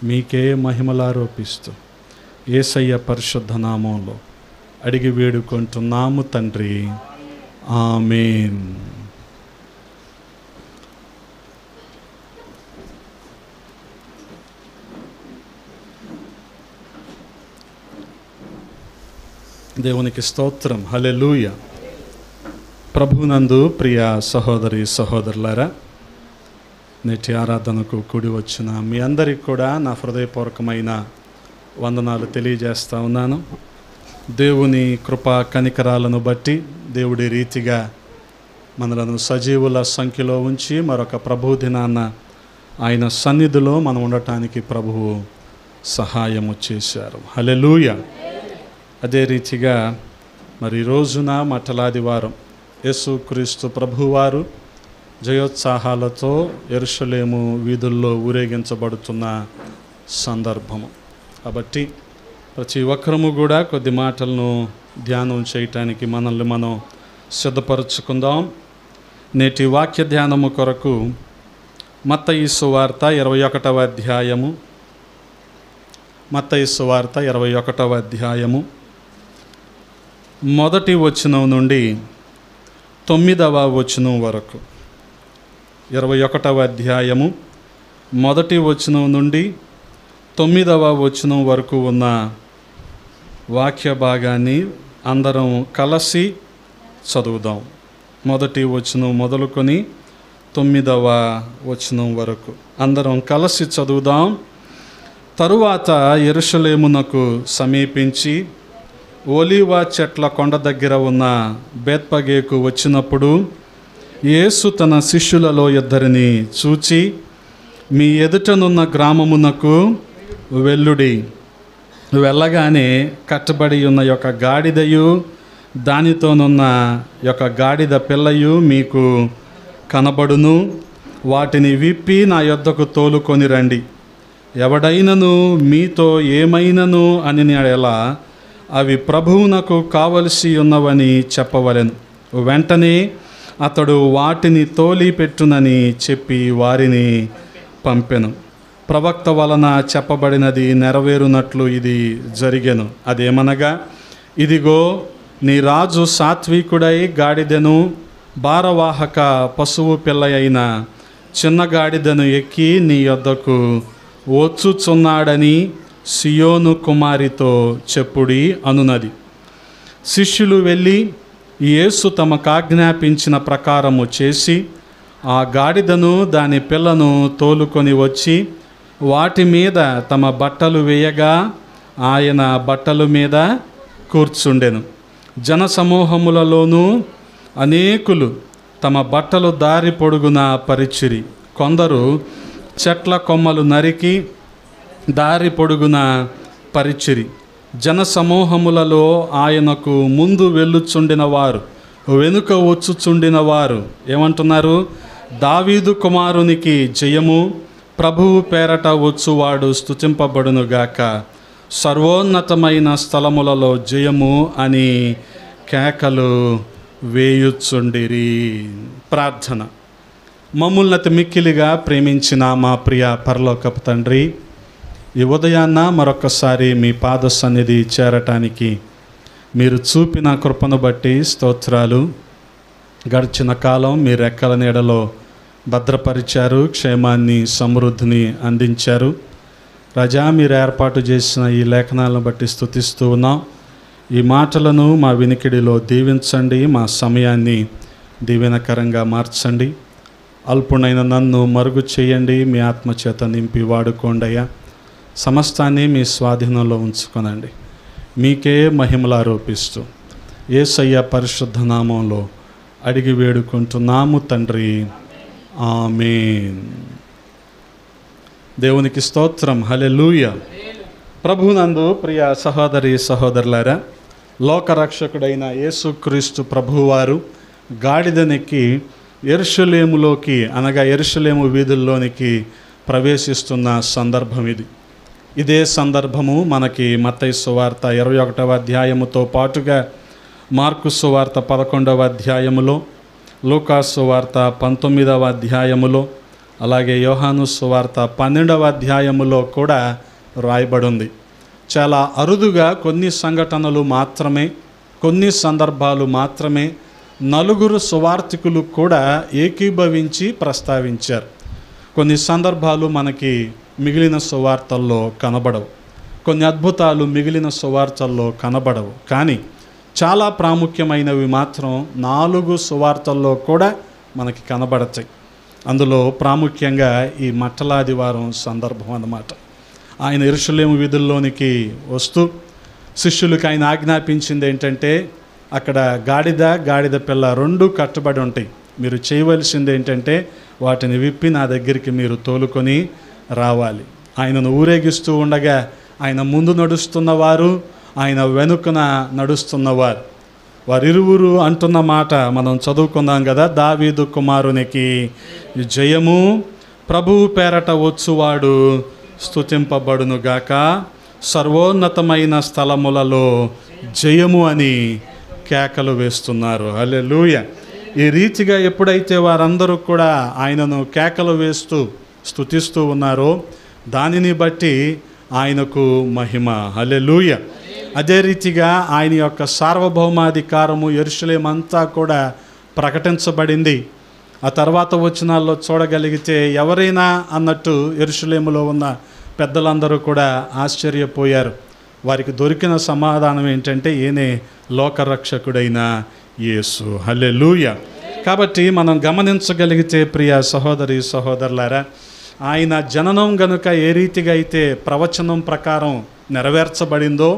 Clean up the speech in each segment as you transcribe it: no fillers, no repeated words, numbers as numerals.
మీకే మహిమలారోపిస్తూ యేసయ్య పరిశుద్ధ నామంలో అడిగి వేడుకుంటున్నాము తండ్రి, ఆమేన్. దేవునికి స్తోత్రం, హల్లెలూయా. ప్రభునందు ప్రియ సహోదరి సహోదరులారా, నేటి ఆరాధనకు కూడి వచ్చిన మీ అందరికి కూడా నా హృదయపూర్వకమైన వందనాలు తెలియజేస్తా ఉన్నాను. దేవుని కృపా కనికరాలను బట్టి దేవుడి రీతిగా మనలను సజీవుల సంఖ్యలో ఉంచి మరొక ప్రభు దినాన్న ఆయన సన్నిధిలో మనం ఉండటానికి ప్రభువు సహాయము చేశారు. హల్లెలూయా. అదే రీతిగా మరి రోజున మట్టలాదివారం యేసుక్రీస్తు ప్రభువారు జయోత్సాహాలతో యెరూషలేము వీధుల్లో ఊరేగించబడుతున్న సందర్భము కాబట్టి ప్రతి ఒక్కరము కూడా కొద్ది మాటలను ధ్యానం చేయటానికి మనల్ని మనం సిద్ధపరచుకుందాం. నేటి వాక్య ధ్యానము కొరకు మత్తయి సువార్త 21వ అధ్యాయము, మత్తయి సువార్త 21వ అధ్యాయము మొదటి వచనం నుండి 9వ వచనం వరకు. 21వ అధ్యాయము మొదటి వచనం నుండి 9వ వచనం వరకు ఉన్న వాక్య భాగాన్ని అందరం కలిసి చదువుదాం. మొదటి వచనం మొదలుకొని 9వ వచనం వరకు అందరం కలిసి చదువుదాం. తరువాత యెరూషలేమునకు సమీపించి ఒలీవ చెట్ల కొండ దగ్గర ఉన్న బేత్పగేకు వచ్చినప్పుడు యేసు తన శిష్యులలో 2 చూచి, మీ ఎదుటనున్న గ్రామమునకు వెళ్ళుడి. వెళ్ళగానే కట్టబడి ఉన్న యొక్క గాడిదయు దానితోనున్న యొక్క గాడిద పిల్లయు మీకు కనబడును. వాటిని విప్పి నా యొద్దకు తోలుకొని రండి. ఎవడైనను మీతో ఏమైనను అని ఎలా అవి ప్రభువునకు కావలసి ఉన్నవని చెప్పవలెను. వెంటనే అతడు వాటిని తోలి పెట్టునని చెప్పి వారిని పంపెను. ప్రవక్త వలన చెప్పబడినది నెరవేరునట్లు ఇది జరిగెను. అదేమనగా, ఇదిగో నీ రాజు సాత్వికుడై గాడిదను భారవాహక పశువు పిల్ల అయిన చిన్న గాడిదను ఎక్కి నీ యొద్దకు వచ్చుచున్నాడని సియోను కుమారితో చెప్పుడి అనునది. శిష్యులు వెళ్ళి యేసు తమకాజ్ఞాపించిన ప్రకారము చేసి ఆ గాడిదను దాని పిల్లను తోలుకొని వచ్చి వాటి మీద తమ బట్టలు వేయగా ఆయన బట్టల మీద కూర్చుండెను. జనసమూహములలోనూ అనేకులు తమ బట్టలు దారి పొడుగున పరిచిరి. కొందరు చెట్ల కొమ్మలు నరికి దారి పొడుగున పరిచిరి. జనసమూహములలో ఆయనకు ముందు వెళ్ళుచుండిన వారు, వెనుక వచ్చుచుండిన వారు ఏమంటున్నారు? దావీదు కుమారునికి జయము, ప్రభువు పేరట వచ్చువాడు స్తుతింపబడునుగాక, సర్వోన్నతమైన స్థలములలో జయము అని కేకలు వేయుచుండిరి. ప్రార్థన. మమ్ముల్ని మిక్కిలిగా ప్రేమించిన మా ప్రియ పరలోకపు తండ్రి, ఈ ఉదయాన్న మరొకసారి మీ పాద సన్నిధి చేరటానికి మీరు చూపిన కృపను బట్టి స్తోత్రాలు. గడిచిన కాలం మీ రెక్కల నీడలో భద్రపరిచారు, క్షేమాన్ని సమృద్ధిని అందించారు. రజా మీరు ఏర్పాటు చేసిన ఈ లేఖనాలను బట్టి స్తుతిస్తూ ఉన్నాం. ఈ మాటలను మా వినికిడిలో దీవించండి, మా సమయాన్ని దీవెనకరంగా మార్చండి. అల్పునైన నన్ను మరుగు చేయండి, మీ ఆత్మచేత నింపి వాడుకోండయ్యా. సమస్తాన్ని మీ స్వాధీనంలో ఉంచుకొనండి. మీకే మహిమలారోపిస్తూ యేసయ్య పరిశుద్ధ నామంలో అడిగి వేడుకుంటున్నాము తండ్రి, ఆమేన్. దేవునికి స్తోత్రం, హల్లెలూయా. ప్రభునందు ప్రియ సహోదరి సహోదరులారా, లోకరక్షకుడైన యేసుక్రీస్తు ప్రభువారు గాడిదనెక్కి యెరూషలేములోకి అనగా యెరూషలేము వీధుల్లోనికి ప్రవేశిస్తున్న సందర్భం ఇది. ఇదే సందర్భము మనకి మత్తయి సువార్త 21వ అధ్యాయముతో పాటుగా మార్కు సువార్త 11వ అధ్యాయములో, లూకా సువార్త 19వ అధ్యాయములో, అలాగే యోహాను సువార్త 12వ అధ్యాయములో కూడా రాయబడి ఉంది. చాలా అరుదుగా కొన్ని సంఘటనలు మాత్రమే, కొన్ని సందర్భాలు మాత్రమే నలుగురు సువార్తికులు కూడా ఏకీభవించి ప్రస్తావించారు. కొన్ని సందర్భాలు మనకి మిగిలిన సువార్తల్లో కనబడవు, కొన్ని అద్భుతాలు మిగిలిన సువార్తల్లో కనబడవు. కానీ చాలా ప్రాముఖ్యమైనవి మాత్రం 4 సువార్తల్లో కూడా మనకి కనబడతాయి. అందులో ప్రాముఖ్యంగా ఈ మట్టలాదివారం సందర్భం అన్నమాట. ఆయన యెరూషలేము వీధుల్లోనికి వస్తూ శిష్యులకు ఆయన ఆజ్ఞాపించింది ఏంటంటే, అక్కడ గాడిద పిల్ల 2 కట్టబడి ఉంటాయి. మీరు చేయవలసింది ఏంటంటే వాటిని విప్పి నా దగ్గరికి మీరు తోలుకొని రావాలి. ఆయనను ఊరేగిస్తూ ఉండగా ఆయన ముందు నడుస్తున్నవారు, ఆయన వెనుకన నడుస్తున్నవారు, వారిరువురు అంటున్న మాట మనం చదువుకుందాం కదా. దావీదు కుమారునికి జయము, ప్రభువు పేరట వచ్చువాడు స్తుతింపబడునుగాక, సర్వోన్నతమైన స్థలములలో జయము అని కేకలు వేస్తున్నారు. హల్లెలూయా. ఈ రీతిగా ఎప్పుడైతే వారందరూ కూడా ఆయనను కేకలు వేస్తూ స్తుతిస్తూ ఉన్నారో దానిని బట్టి ఆయనకు మహిమ. హల్లెలూయా. అదే రీతిగా ఆయన యొక్క సార్వభౌమాధికారము యెరూషలేము అంతా కూడా ప్రకటించబడింది. ఆ తర్వాత వచనాల్లో చూడగలిగితే ఎవరైనా అన్నట్టు యెరూషలేములో ఉన్న పెద్దలందరూ కూడా ఆశ్చర్యపోయారు. వారికి దొరికిన సమాధానం ఏంటంటే ఈయనే లోకరక్షకుడైన యేసు. హల్లెలూయా. కాబట్టి మనం గమనించగలిగితే ప్రియ సహోదరి సహోదరులారా, ఆయన జననం గనుక ఏ రీతిగా అయితే ప్రవచనం ప్రకారం నెరవేర్చబడిందో,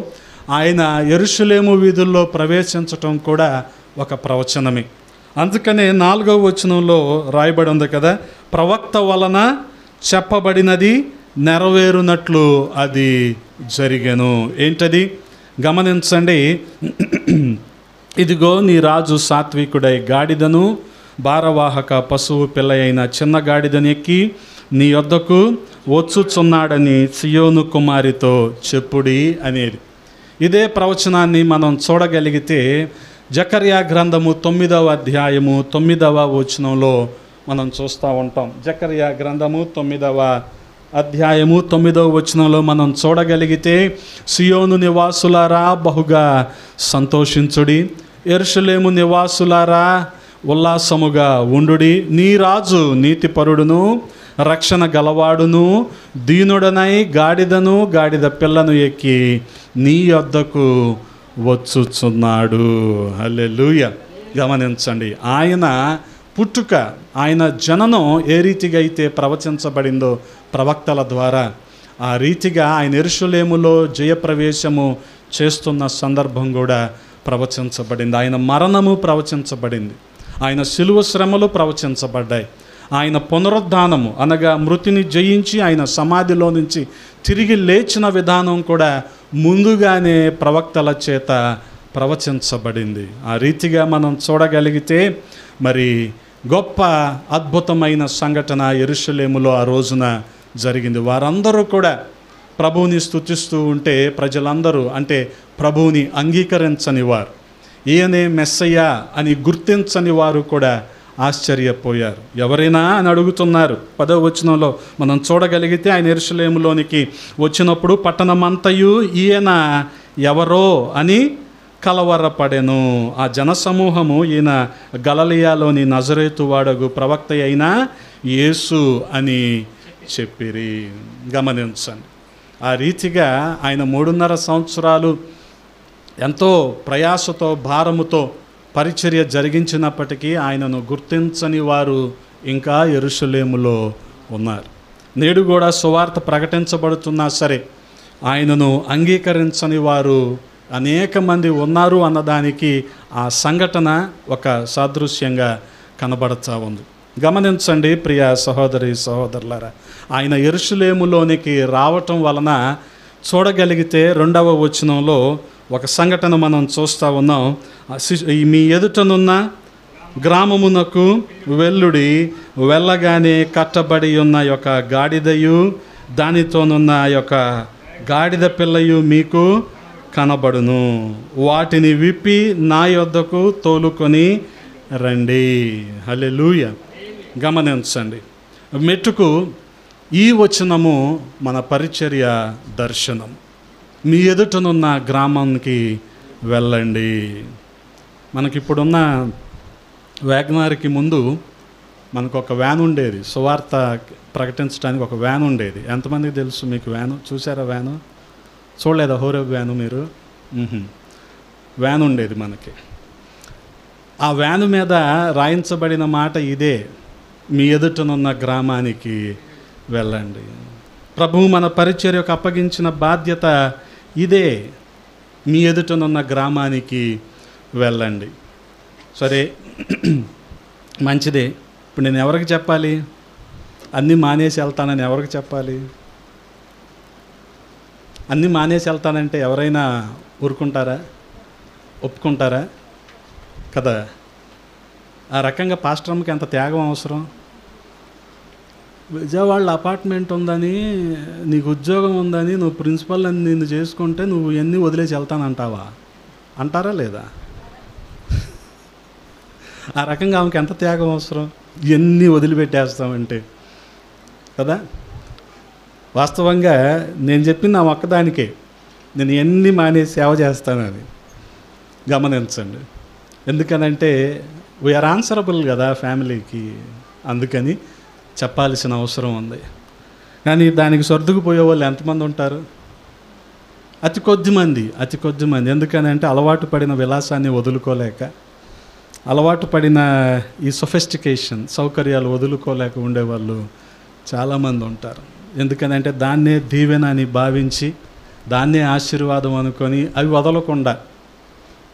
ఆయన యెరూషలేము వీధుల్లో ప్రవేశించటం కూడా ఒక ప్రవచనమే. అందుకనే 4వ వచనంలో రాయబడి ఉంది కదా, ప్రవక్త వలన చెప్పబడినది నెరవేరునట్లు అది జరిగెను. ఏంటది గమనించండి. ఇదిగో నీ రాజు సాత్వికుడై గాడిదను భారవాహక పశువు పిల్ల అయిన చిన్న గాడిదని ఎక్కి నీ యొద్దకు వచ్చుచున్నాడని సియోను కుమారితో చెప్పుడి అనేది. ఇదే ప్రవచనాన్ని మనం చూడగలిగితే జకర్యా గ్రంథము 9వ అధ్యాయము 9వ వచనంలో మనం చూస్తూ ఉంటాం. జకర్యా గ్రంథము 9వ అధ్యాయము 9వ వచనంలో మనం చూడగలిగితే, సియోను నివాసులారా బహుగా సంతోషించుడి, యెరూషలేము నివాసులారా ఉల్లాసముగా ఉండుడి. నీ రాజు నీతిపరుడును రక్షణ గలవాడును దీనుడనై గాడిదను గాడిద పిల్లను ఎక్కి నీ యొద్దకు వచ్చుచున్నాడు. హల్లెలూయా. గమనించండి, ఆయన పుట్టుక, ఆయన జననం ఏ రీతిగా అయితే ప్రవచించబడిందో ప్రవక్తల ద్వారా, ఆ రీతిగా ఆయన యెరూషలేములో జయప్రవేశము చేస్తున్న సందర్భం కూడా ప్రవచించబడింది. ఆయన మరణము ప్రవచించబడింది, ఆయన శిలువ శ్రమలు ప్రవచించబడ్డాయి, ఆయన పునరుద్ధానము అనగా మృతిని జయించి ఆయన సమాధిలో నుంచి తిరిగి లేచిన విధానం కూడా ముందుగానే ప్రవక్తల చేత ప్రవచించబడింది. ఆ రీతిగా మనం చూడగలిగితే మరి గొప్ప అద్భుతమైన సంఘటన యెరూషలేములో ఆ రోజున జరిగింది. వారందరూ కూడా ప్రభువుని స్తుతిస్తూ ఉంటే ప్రజలందరూ, అంటే ప్రభువుని అంగీకరించని వారు, ఈయనే మెస్సయ్య అని గుర్తించని వారు కూడా ఆశ్చర్యపోయారు. ఎవరైనా అని అడుగుతున్నారు. 10వ వచనంలో మనం చూడగలిగితే ఆయన యెరూషలేములోనికి వచ్చినప్పుడు పట్టణమంతయు ఈయన ఎవరో అని కలవరపడెను. ఆ జనసమూహము ఈయన గలిలయలోని నజరేతు వాడగు ప్రవక్త అయిన యేసు అని చెప్పిరి. గమనించండి, ఆ రీతిగా ఆయన 3.5 సంవత్సరాలు ఎంతో ప్రయాసతో భారముతో పరిచర్య జరిగించినప్పటికీ ఆయనను గుర్తించని వారు ఇంకా యెరూషలేములో ఉన్నారు. నేడు కూడా సువార్త ప్రకటించబడుతున్నా సరే ఆయనను అంగీకరించని వారు అనేక మంది ఉన్నారు అన్నదానికి ఆ సంఘటన ఒక సాదృశ్యంగా కనబడుతూ ఉంది. గమనించండి ప్రియ సహోదరి సహోదరులారా, ఆయన యెరూషలేములోనికి రావటం వలన చూడగలిగితే 2వ వచనంలో ఒక సంఘటన మనం చూస్తూ ఉన్నాం. మీ ఎదుటనున్న గ్రామమునకు వెళ్ళుడి, వెళ్ళగానే కట్టబడి ఉన్న యొక్క గాడిదయు దానితోనున్న యొక్క గాడిద పిల్లయు మీకు కనబడును, వాటిని విప్పి నా యొద్దకు తోలుకొని రండి. హల్లెలూయా. గమనించండి, మెట్టుకు ఈ వచనము మన పరిచర్య దర్శనం. మీ ఎదుటనున్న గ్రామానికి వెళ్ళండి. మనకిప్పుడున్న వ్యాగనార్కి ముందు మనకు ఒక వ్యాన్ ఉండేది, సువార్త ప్రకటించడానికి ఒక వ్యాన్ ఉండేది. ఎంతమందికి తెలుసు మీకు వ్యాను? చూసారా వ్యాను? చూడలేదా హోరేబ్ వ్యాను మీరు? వ్యాన్ ఉండేది మనకి. ఆ వ్యాను మీద రాయించబడిన మాట ఇదే, మీ ఎదుటనున్న గ్రామానికి వెళ్ళండి. ప్రభువు మన పరిచర్యకు అప్పగించిన బాధ్యత ఇదే, మీ ఎదుటనున్న గ్రామానికి వెళ్ళండి. సరే, మంచిదే. ఇప్పుడు నేను ఎవరికి చెప్పాలి? అన్నీ మానేసి వెళ్తానని ఎవరికి చెప్పాలి? అన్నీ మానేసి వెళ్తానంటే ఎవరైనా ఊరుకుంటారా? ఒప్పుకుంటారా? కదా. ఆ రకంగా పాస్టర్కి ఎంత త్యాగం అవసరం. విజయవాడలో అపార్ట్మెంట్ ఉందని, నీకు ఉద్యోగం ఉందని, నువ్వు ప్రిన్సిపల్ అని నిన్ను చేసుకుంటే నువ్వు ఎన్ని వదిలేసి వెళ్తానంటావా? అంటారా లేదా? ఆ రకంగా ఆమెకి ఎంత త్యాగం అవసరం, ఎన్ని వదిలిపెట్టేస్తామంటే కదా. వాస్తవంగా నేను చెప్పింది ఆ ఒక్కదానికే, నేను ఎన్ని మానేసి సేవ చేస్తానని. గమనించండి. ఎందుకనంటే వీఆర్ ఆన్సరబుల్ కదా ఫ్యామిలీకి, అందుకని చెప్పాల్సిన అవసరం ఉంది. కానీ దానికి సర్దుకుపోయే వాళ్ళు ఎంతమంది ఉంటారు? అతి కొద్ది మంది. ఎందుకనంటే అలవాటు పడిన విలాసాన్ని వదులుకోలేక, అలవాటు పడిన ఈ సొఫిస్టికేషన్ సౌకర్యాలు వదులుకోలేక ఉండేవాళ్ళు చాలామంది ఉంటారు. ఎందుకనంటే దాన్నే దీవెన అని భావించి, దాన్నే ఆశీర్వాదం అనుకొని అవి వదలకుండా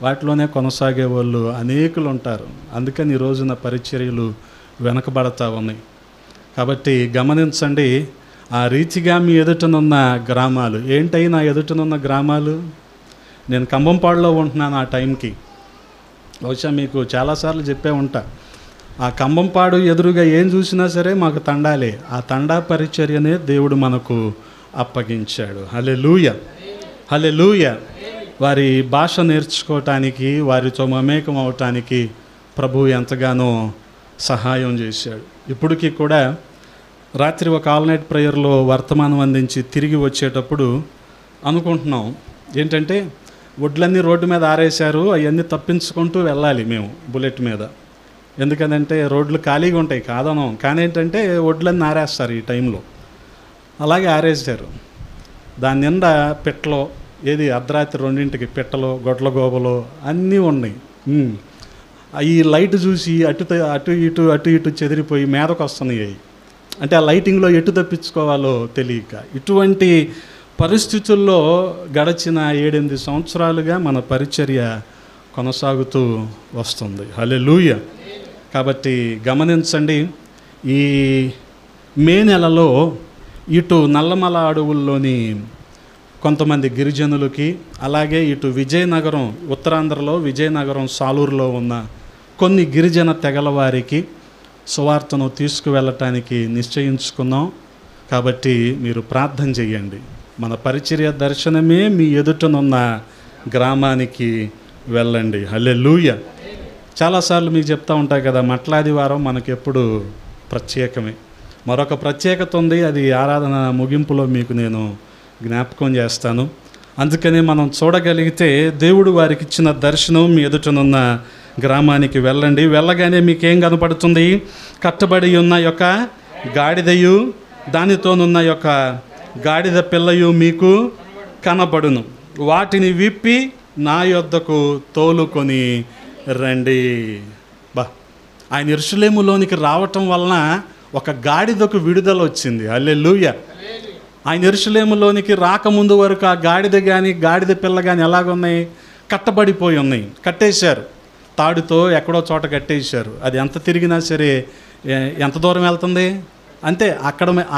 వాటిలోనే కొనసాగే వాళ్ళు అనేకులు ఉంటారు. అందుకని ఈ రోజున పరిచర్యలు వెనకబడతా ఉన్నాయి. కాబట్టి గమనించండి, ఆ రీతిగా మీ ఎదుటనున్న గ్రామాలు ఏంటై? నా ఎదుటనున్న గ్రామాలు, నేను కంబంపాడులో ఉంటున్నాను ఆ టైంకి. బహుశా మీకు చాలాసార్లు చెప్పే ఉంటా, ఆ కంబంపాడు ఎదురుగా ఏం చూసినా సరే మాకు తండాలే. ఆ తండా పరిచర్యనే దేవుడు మనకు అప్పగించాడు. హల్లెలూయా, హల్లెలూయా. వారి భాష నేర్చుకోవటానికి, వారితో మమేకం అవటానికి ప్రభువు ఎంతగానో సహాయం చేశాడు. ఇప్పటికీ కూడా రాత్రి ఒక ఆల్ నైట్ ప్రేయర్లో వర్తమానం అందించి తిరిగి వచ్చేటప్పుడు అనుకుంటున్నాం ఏంటంటే, వడ్లన్నీ రోడ్డు మీద ఆరేశారు, అవన్నీ తప్పించుకుంటూ వెళ్ళాలి మేము బుల్లెట్ మీద. ఎందుకంటే రోడ్లు ఖాళీగా ఉంటాయి కాదనం, కానీ ఏంటంటే వడ్లన్నీ ఆరేస్తారు ఈ టైంలో. అలాగే ఆరేశారు. దాని నిండా పిట్టలో, ఏది అర్ధరాత్రి 2ంటికి పిట్టలో, గొడ్ల గోబలో అన్నీ ఉన్నాయి. ఈ లైట్ చూసి అటు ఇటు చెదిరిపోయి మీదకు వస్తున్నాయి. అంటే ఆ లైటింగ్లో ఎటు తప్పించుకోవాలో తెలియక, ఇటువంటి పరిస్థితుల్లో గడిచిన 7-8 సంవత్సరాలుగా మన పరిచర్య కొనసాగుతూ వస్తుంది. హల్లెలూయా. కాబట్టి గమనించండి, ఈ మే నెలలో ఇటు నల్లమల అడవుల్లోని కొంతమంది గిరిజనులకి, అలాగే ఇటు విజయనగరం, ఉత్తరాంధ్రలో విజయనగరం సాలూరులో ఉన్న కొన్ని గిరిజన తెగల వారికి సువార్తను తీసుకువెళ్ళటానికి నిశ్చయించుకున్నాం. కాబట్టి మీరు ప్రార్థన చేయండి. మన పరిచర్య దర్శనమే మీ ఎదుటనున్న గ్రామానికి వెళ్ళండి. హల్లెలూయా. చాలాసార్లు మీకు చెప్తా ఉంటాయి కదా, మట్లాదివారం మనకి ఎప్పుడు ప్రత్యేకమే. మరొక ప్రత్యేకత ఉంది, అది ఆరాధన ముగింపులో మీకు నేను జ్ఞాపకం చేస్తాను. అందుకని మనం చూడగలిగితే దేవుడు వారికి ఇచ్చిన దర్శనం, మీ ఎదుటనున్న గ్రామానికి వెళ్ళండి. వెళ్ళగానే మీకేం కనపడుతుంది? కట్టబడి ఉన్న యొక్క గాడిదయు, దానితోనున్న యొక్క గాడిద పిల్లయు మీకు కనబడును. వాటిని విప్పి నా యొద్దకు తోలుకొని రండి. ఆయన యెరూషలేములోనికి రావటం వలన ఒక గాడిదకు విడుదల వచ్చింది. హల్లెలూయా. ఆయన యెరూషలేములోనికి రాకముందు వరకు ఆ గాడిద కానీ గాడిద పిల్ల కానీ ఎలాగున్నాయి? కట్టబడిపోయి ఉన్నాయి. కట్టేశారు, తాడుతో ఎక్కడో చోట కట్టేశారు. అది ఎంత తిరిగినా సరే ఎంత దూరం వెళ్తుంది? అంతే,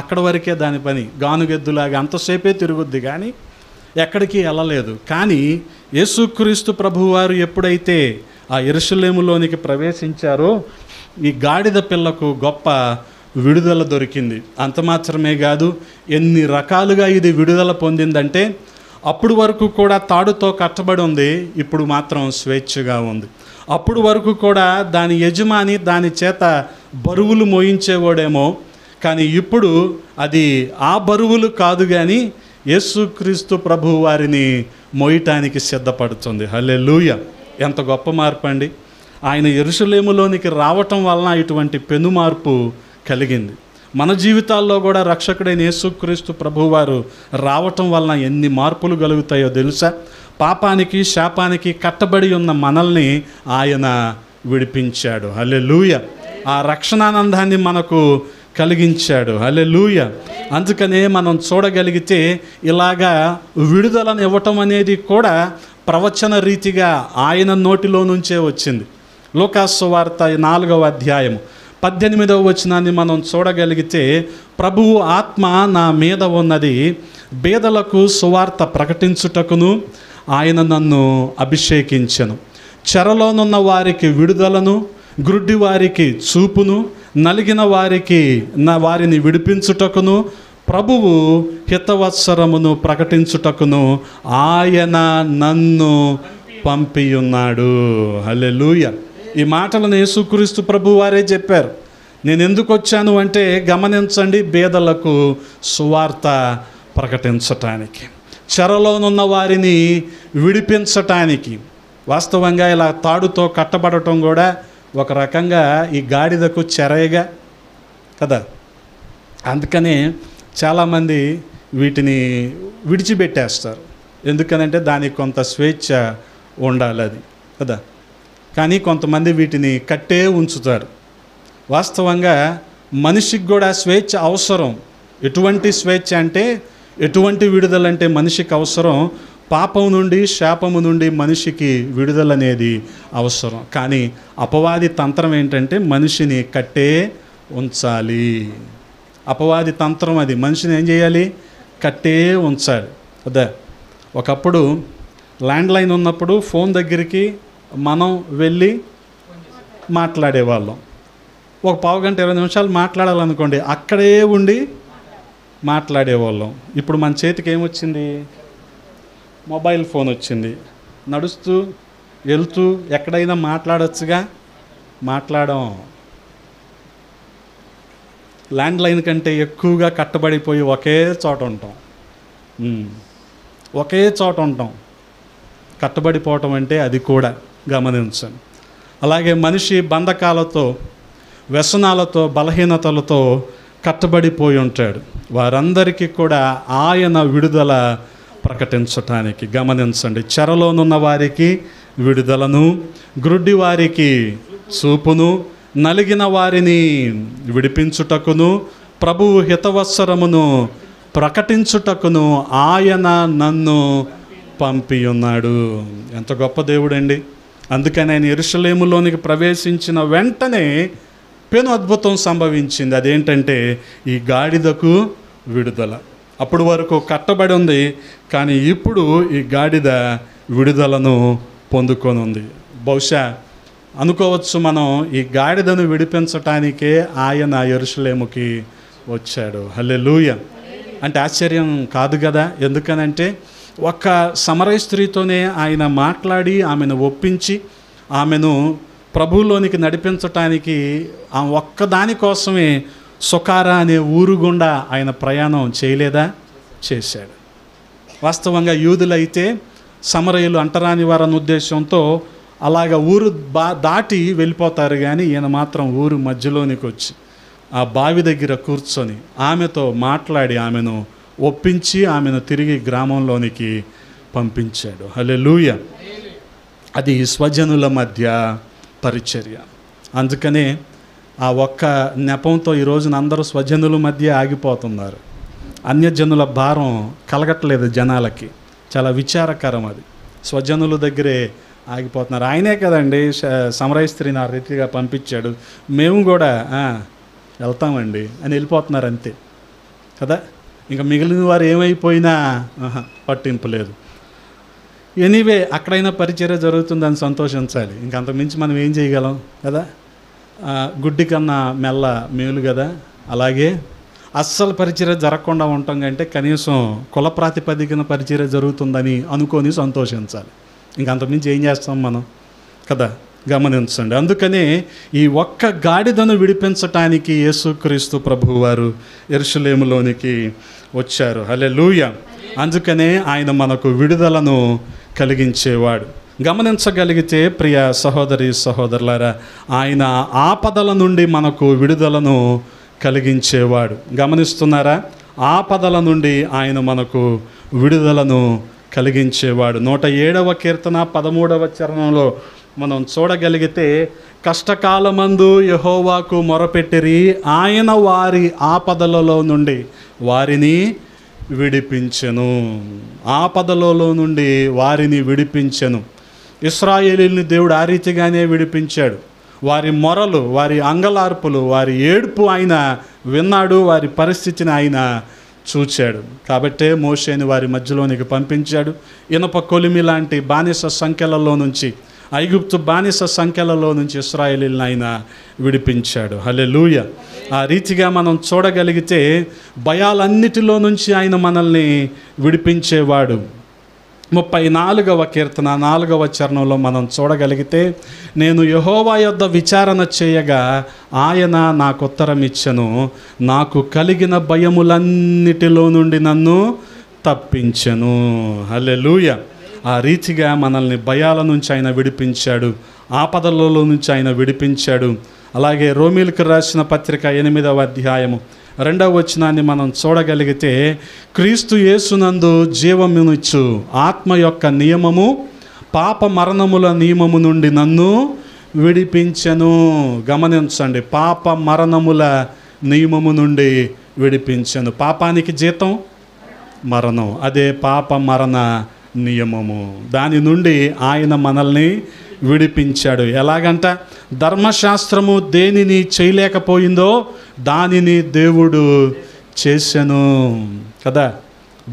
అక్కడ వరకే దాని పని. గానుగెద్దులాగా అంతసేపే తిరుగుద్ది, కానీ ఎక్కడికి వెళ్ళలేదు. కానీ యేసుక్రీస్తు ప్రభువారు ఎప్పుడైతే ఆ యెరూషలేములోనికి ప్రవేశించారో ఈ గాడిద పిల్లకు గొప్ప విడుదల దొరికింది. అంత మాత్రమే కాదు, ఎన్ని రకాలుగా ఇది విడుదల పొందిందంటే, అప్పుడు వరకు కూడా తాడుతో కట్టబడి ఉంది, ఇప్పుడు మాత్రం స్వేచ్ఛగా ఉంది. అప్పుడు వరకు కూడా దాని యజమాని దాని చేత బరువులు మోయించేవాడేమో, కానీ ఇప్పుడు అది ఆ బరువులు కాదు, కానీ యేసుక్రీస్తు ప్రభువు వారిని మోయటానికి సిద్ధపడుతుంది. హల్లెలూయా! ఎంత గొప్ప మార్పు అండి. ఆయన యెరూషలేములోనికి రావటం వలన ఇటువంటి పెను మార్పు కలిగింది. మన జీవితాల్లో కూడా రక్షకుడైన యేసుక్రీస్తు ప్రభువారు రావటం వలన ఎన్ని మార్పులు కలుగుతాయో తెలుసా? పాపానికి శాపానికి కట్టబడి ఉన్న మనల్ని ఆయన విడిపించాడు. హల్లెలూయా! ఆ రక్షణానందాన్ని మనకు కలిగించాడు. హల్లెలూయా! అందుకనే మనం చూడగలిగితే ఇలాగా విడుదలను ఇవ్వటం అనేది కూడా ప్రవచన రీతిగా ఆయన నోటిలో నుంచే వచ్చింది. లూకాసు సువార్త 4వ అధ్యాయం 18వ వచనాన్ని మనం చూడగలిగితే, ప్రభువు ఆత్మ నా మీద ఉన్నది, బేదలకు సువార్త ప్రకటించుటకును ఆయన నన్ను అభిషేకించెను, చెరలోనున్న వారికి విడుదలను, గ్రుడ్డి వారికి చూపును, నలిగిన వారిని విడిపించుటకును, ప్రభువు హితవత్సరమును ప్రకటించుటకును ఆయన నన్ను పంపియున్నాడు. హల్లెలూయా! ఈ మాటలను యేసుక్రీస్తు ప్రభు వారే చెప్పారు. నేను ఎందుకు వచ్చాను అంటే, గమనించండి, బేదలకు సువార్త ప్రకటించటానికి, చెరలోనున్న వారిని విడిపించటానికి. వాస్తవంగా ఇలా తాడుతో కట్టబడటం కూడా ఒక రకంగా ఈ గాడిదకు చెరయగా కదా. అందుకనే చాలామంది వీటిని విడిచిపెట్టేస్తారు. ఎందుకనంటే దానికి కొంత స్వేచ్ఛ ఉండాలి అది కదా. కానీ కొంతమంది వీటిని కట్టే ఉంచుతారు. వాస్తవంగా మనిషికి కూడా స్వేచ్ఛ అవసరం. ఎటువంటి స్వేచ్ఛ అంటే, ఎటువంటి విడుదలంటే మనిషికి అవసరం, పాపం నుండి శాపము నుండి మనిషికి విడుదల అనేది అవసరం. కానీ అపవాది తంత్రం ఏంటంటే మనిషిని కట్టే ఉంచాలి. అపవాది తంత్రం అది. మనిషిని ఏం చేయాలి? కట్టే ఉంచాలి కదా. ఒకప్పుడు ల్యాండ్లైన్ ఉన్నప్పుడు ఫోన్ దగ్గరికి మనం వెళ్ళి మాట్లాడేవాళ్ళం. ఒక పావుగంట 20 నిమిషాలు మాట్లాడాలనుకోండి, అక్కడే ఉండి మాట్లాడేవాళ్ళం. ఇప్పుడు మన చేతికి ఏమొచ్చింది? మొబైల్ ఫోన్ వచ్చింది. నడుస్తూ వెళ్తూ ఎక్కడైనా మాట్లాడొచ్చుగా. మాట్లాడం. ల్యాండ్లైన్ కంటే ఎక్కువగా కట్టబడిపోయి ఒకే చోట ఉంటాం. ఒకే చోట ఉంటాం. కట్టబడిపోవటం అంటే అది కూడా గమనించండి. అలాగే మనిషి బంధకాలతో, వ్యసనాలతో, బలహీనతలతో కట్టబడిపోయి ఉంటాడు. వారందరికీ కూడా ఆయన విడుదల ప్రకటించటానికి, గమనించండి, చెరలోనున్న వారికి విడుదలను, గ్రుడ్డి వారికి చూపును, నలిగిన వారిని విడిపించుటకును, ప్రభువు హితవత్సరమును ప్రకటించుటకును ఆయన నన్ను పంపియున్నాడు. ఎంత గొప్ప దేవుడండి. అందుకని ఆయన యెరూషలేములోనికి ప్రవేశించిన వెంటనే పెను అద్భుతం సంభవించింది. అదేంటంటే ఈ గాడిదకు విడుదల. అప్పుడు వరకు కట్టబడి ఉంది, కానీ ఇప్పుడు ఈ గాడిద విడుదలను పొందుకొని ఉంది. బహుశా అనుకోవచ్చు మనం, ఈ గాడిదను విడిపించటానికే ఆయన యెరూషలేముకి వచ్చాడు. హల్లెలూయా! అంటే ఆశ్చర్యం కాదు కదా. ఎందుకనంటే ఒక్క సమరయ స్త్రీతోనే ఆయన మాట్లాడి ఆమెను ఒప్పించి ఆమెను ప్రభువులోనికి నడిపించటానికి ఆ ఒక్కదాని కోసమే సుకారా అనే ఊరు గుండా ఆయన ప్రయాణం చేయలేదా? చేశాడు. వాస్తవంగా యూదులైతే సమరయులు అంటరాని వారన్న ఉద్దేశంతో అలాగ ఊరు దాటి వెళ్ళిపోతారు. కానీ ఈయన మాత్రం ఊరు మధ్యలోనికి వచ్చి ఆ బావి దగ్గర కూర్చొని ఆమెతో మాట్లాడి ఆమెను ఒప్పించి ఆమెను తిరిగి గ్రామంలోనికి పంపించాడు. హల్లెలూయా! అది స్వజనుల మధ్య పరిచర్య. అందుకనే ఆ ఒక్క నెపంతో ఈ రోజున అందరూ స్వజనుల మధ్య ఆగిపోతున్నారు. అన్యజనుల భారం కలగట్లేదు జనాలకి. చాలా విచారకరం అది. స్వజనుల దగ్గరే ఆగిపోతున్నారు. ఆయనే కదండి సమరయ స్త్రీని ఆ రీతిగా పంపించాడు. మేము కూడా వెళ్తామండి అని వెళ్ళిపోతున్నారు అంతే కదా. ఇంకా మిగిలిన వారు ఏమైపోయినా పట్టింపు లేదు. ఎనీవే అక్కడైనా పరిచర్య జరుగుతుందని సంతోషించాలి. ఇంకంతకుమించి మనం ఏం చేయగలం కదా. గుడ్డి కన్నా మెల్ల మేలు కదా. అలాగే అస్సలు పరిచర్య జరగకుండా ఉండటం కంటే కనీసం కుల ప్రాతిపదికన పరిచర్య జరుగుతుందని అనుకొని సంతోషించాలి. ఇంకంతకుమించి ఏం చేస్తాం మనం కదా. గమనించండి. అందుకనే ఈ ఒక్క గాడిదను విడిపించటానికి యేసుక్రీస్తు ప్రభువారు యెరూషలేములోనికి వచ్చారు. హల్లెలూయా. అందుకనే ఆయన మనకు విడుదలను కలిగించేవాడు. గమనించగలిగితే ప్రియ సహోదరి సహోదరులారా, ఆయన ఆపదల నుండి మనకు విడుదలను కలిగించేవాడు. గమనిస్తున్నారా? ఆపదల నుండి ఆయన మనకు విడుదలను కలిగించేవాడు. 107వ కీర్తన 13వ చరణంలో మనం చూడగలిగితే, కష్టకాలమందు యెహోవాకు మొరపెట్టిరి, ఆయన వారి ఆపదలలో నుండి వారిని విడిపించెను. ఆపదలలో నుండి వారిని విడిపించెను. ఇశ్రాయేలీయుల్ని దేవుడు ఆ రీతిగానే విడిపించాడు. వారి మొరలు, వారి అంగలార్పులు, వారి ఏడుపు ఆయన విన్నాడు, వారి పరిస్థితిని ఆయన చూచాడు. కాబట్టే మోషేని వారి మధ్యలోనికి పంపించాడు. ఇనప కొలిమి లాంటి బానిస సంఖ్యలలో నుంచి, ఐగుప్తు బానిస సంఖ్యలలో నుంచి ఇశ్రాయేలీయులను ఆయన విడిపించాడు. హల్లెలూయా. ఆ రీతిగా మనం చూడగలిగితే భయాలన్నిటిలో నుంచి ఆయన మనల్ని విడిపించేవాడు. 34వ కీర్తన 4వ చరణంలో మనం చూడగలిగితే, నేను యెహోవా యొద్ద విచారణ చేయగా ఆయన నాకు ఉత్తరం ఇచ్చెను, నాకు కలిగిన భయములన్నిటిలో నుండి నన్ను తప్పించెను. హల్లెలూయా. ఆ రీతిగా మనల్ని భయాల నుంచి ఆయన విడిపించాడు, ఆపదలలో నుంచి ఆయన విడిపించాడు. అలాగే రోమీయులకు రాసిన పత్రిక 8వ అధ్యాయము 2వ వచనాన్ని మనం చూడగలిగితే, క్రీస్తు యేసునందు జీవమునిచ్చు ఆత్మ యొక్క నియమము పాప మరణముల నియమము నుండి నన్ను విడిపించెను. గమనించండి, పాప మరణముల నియమము నుండి విడిపించెను. పాపానికి జీతం మరణం, అదే పాప మరణ నియమము. దాని నుండి ఆయన మనల్ని విడిపించాడు. ఎలాగంట? ధర్మశాస్త్రము దేనిని చేయలేకపోయిందో దానిని దేవుడు చేసెను కదా.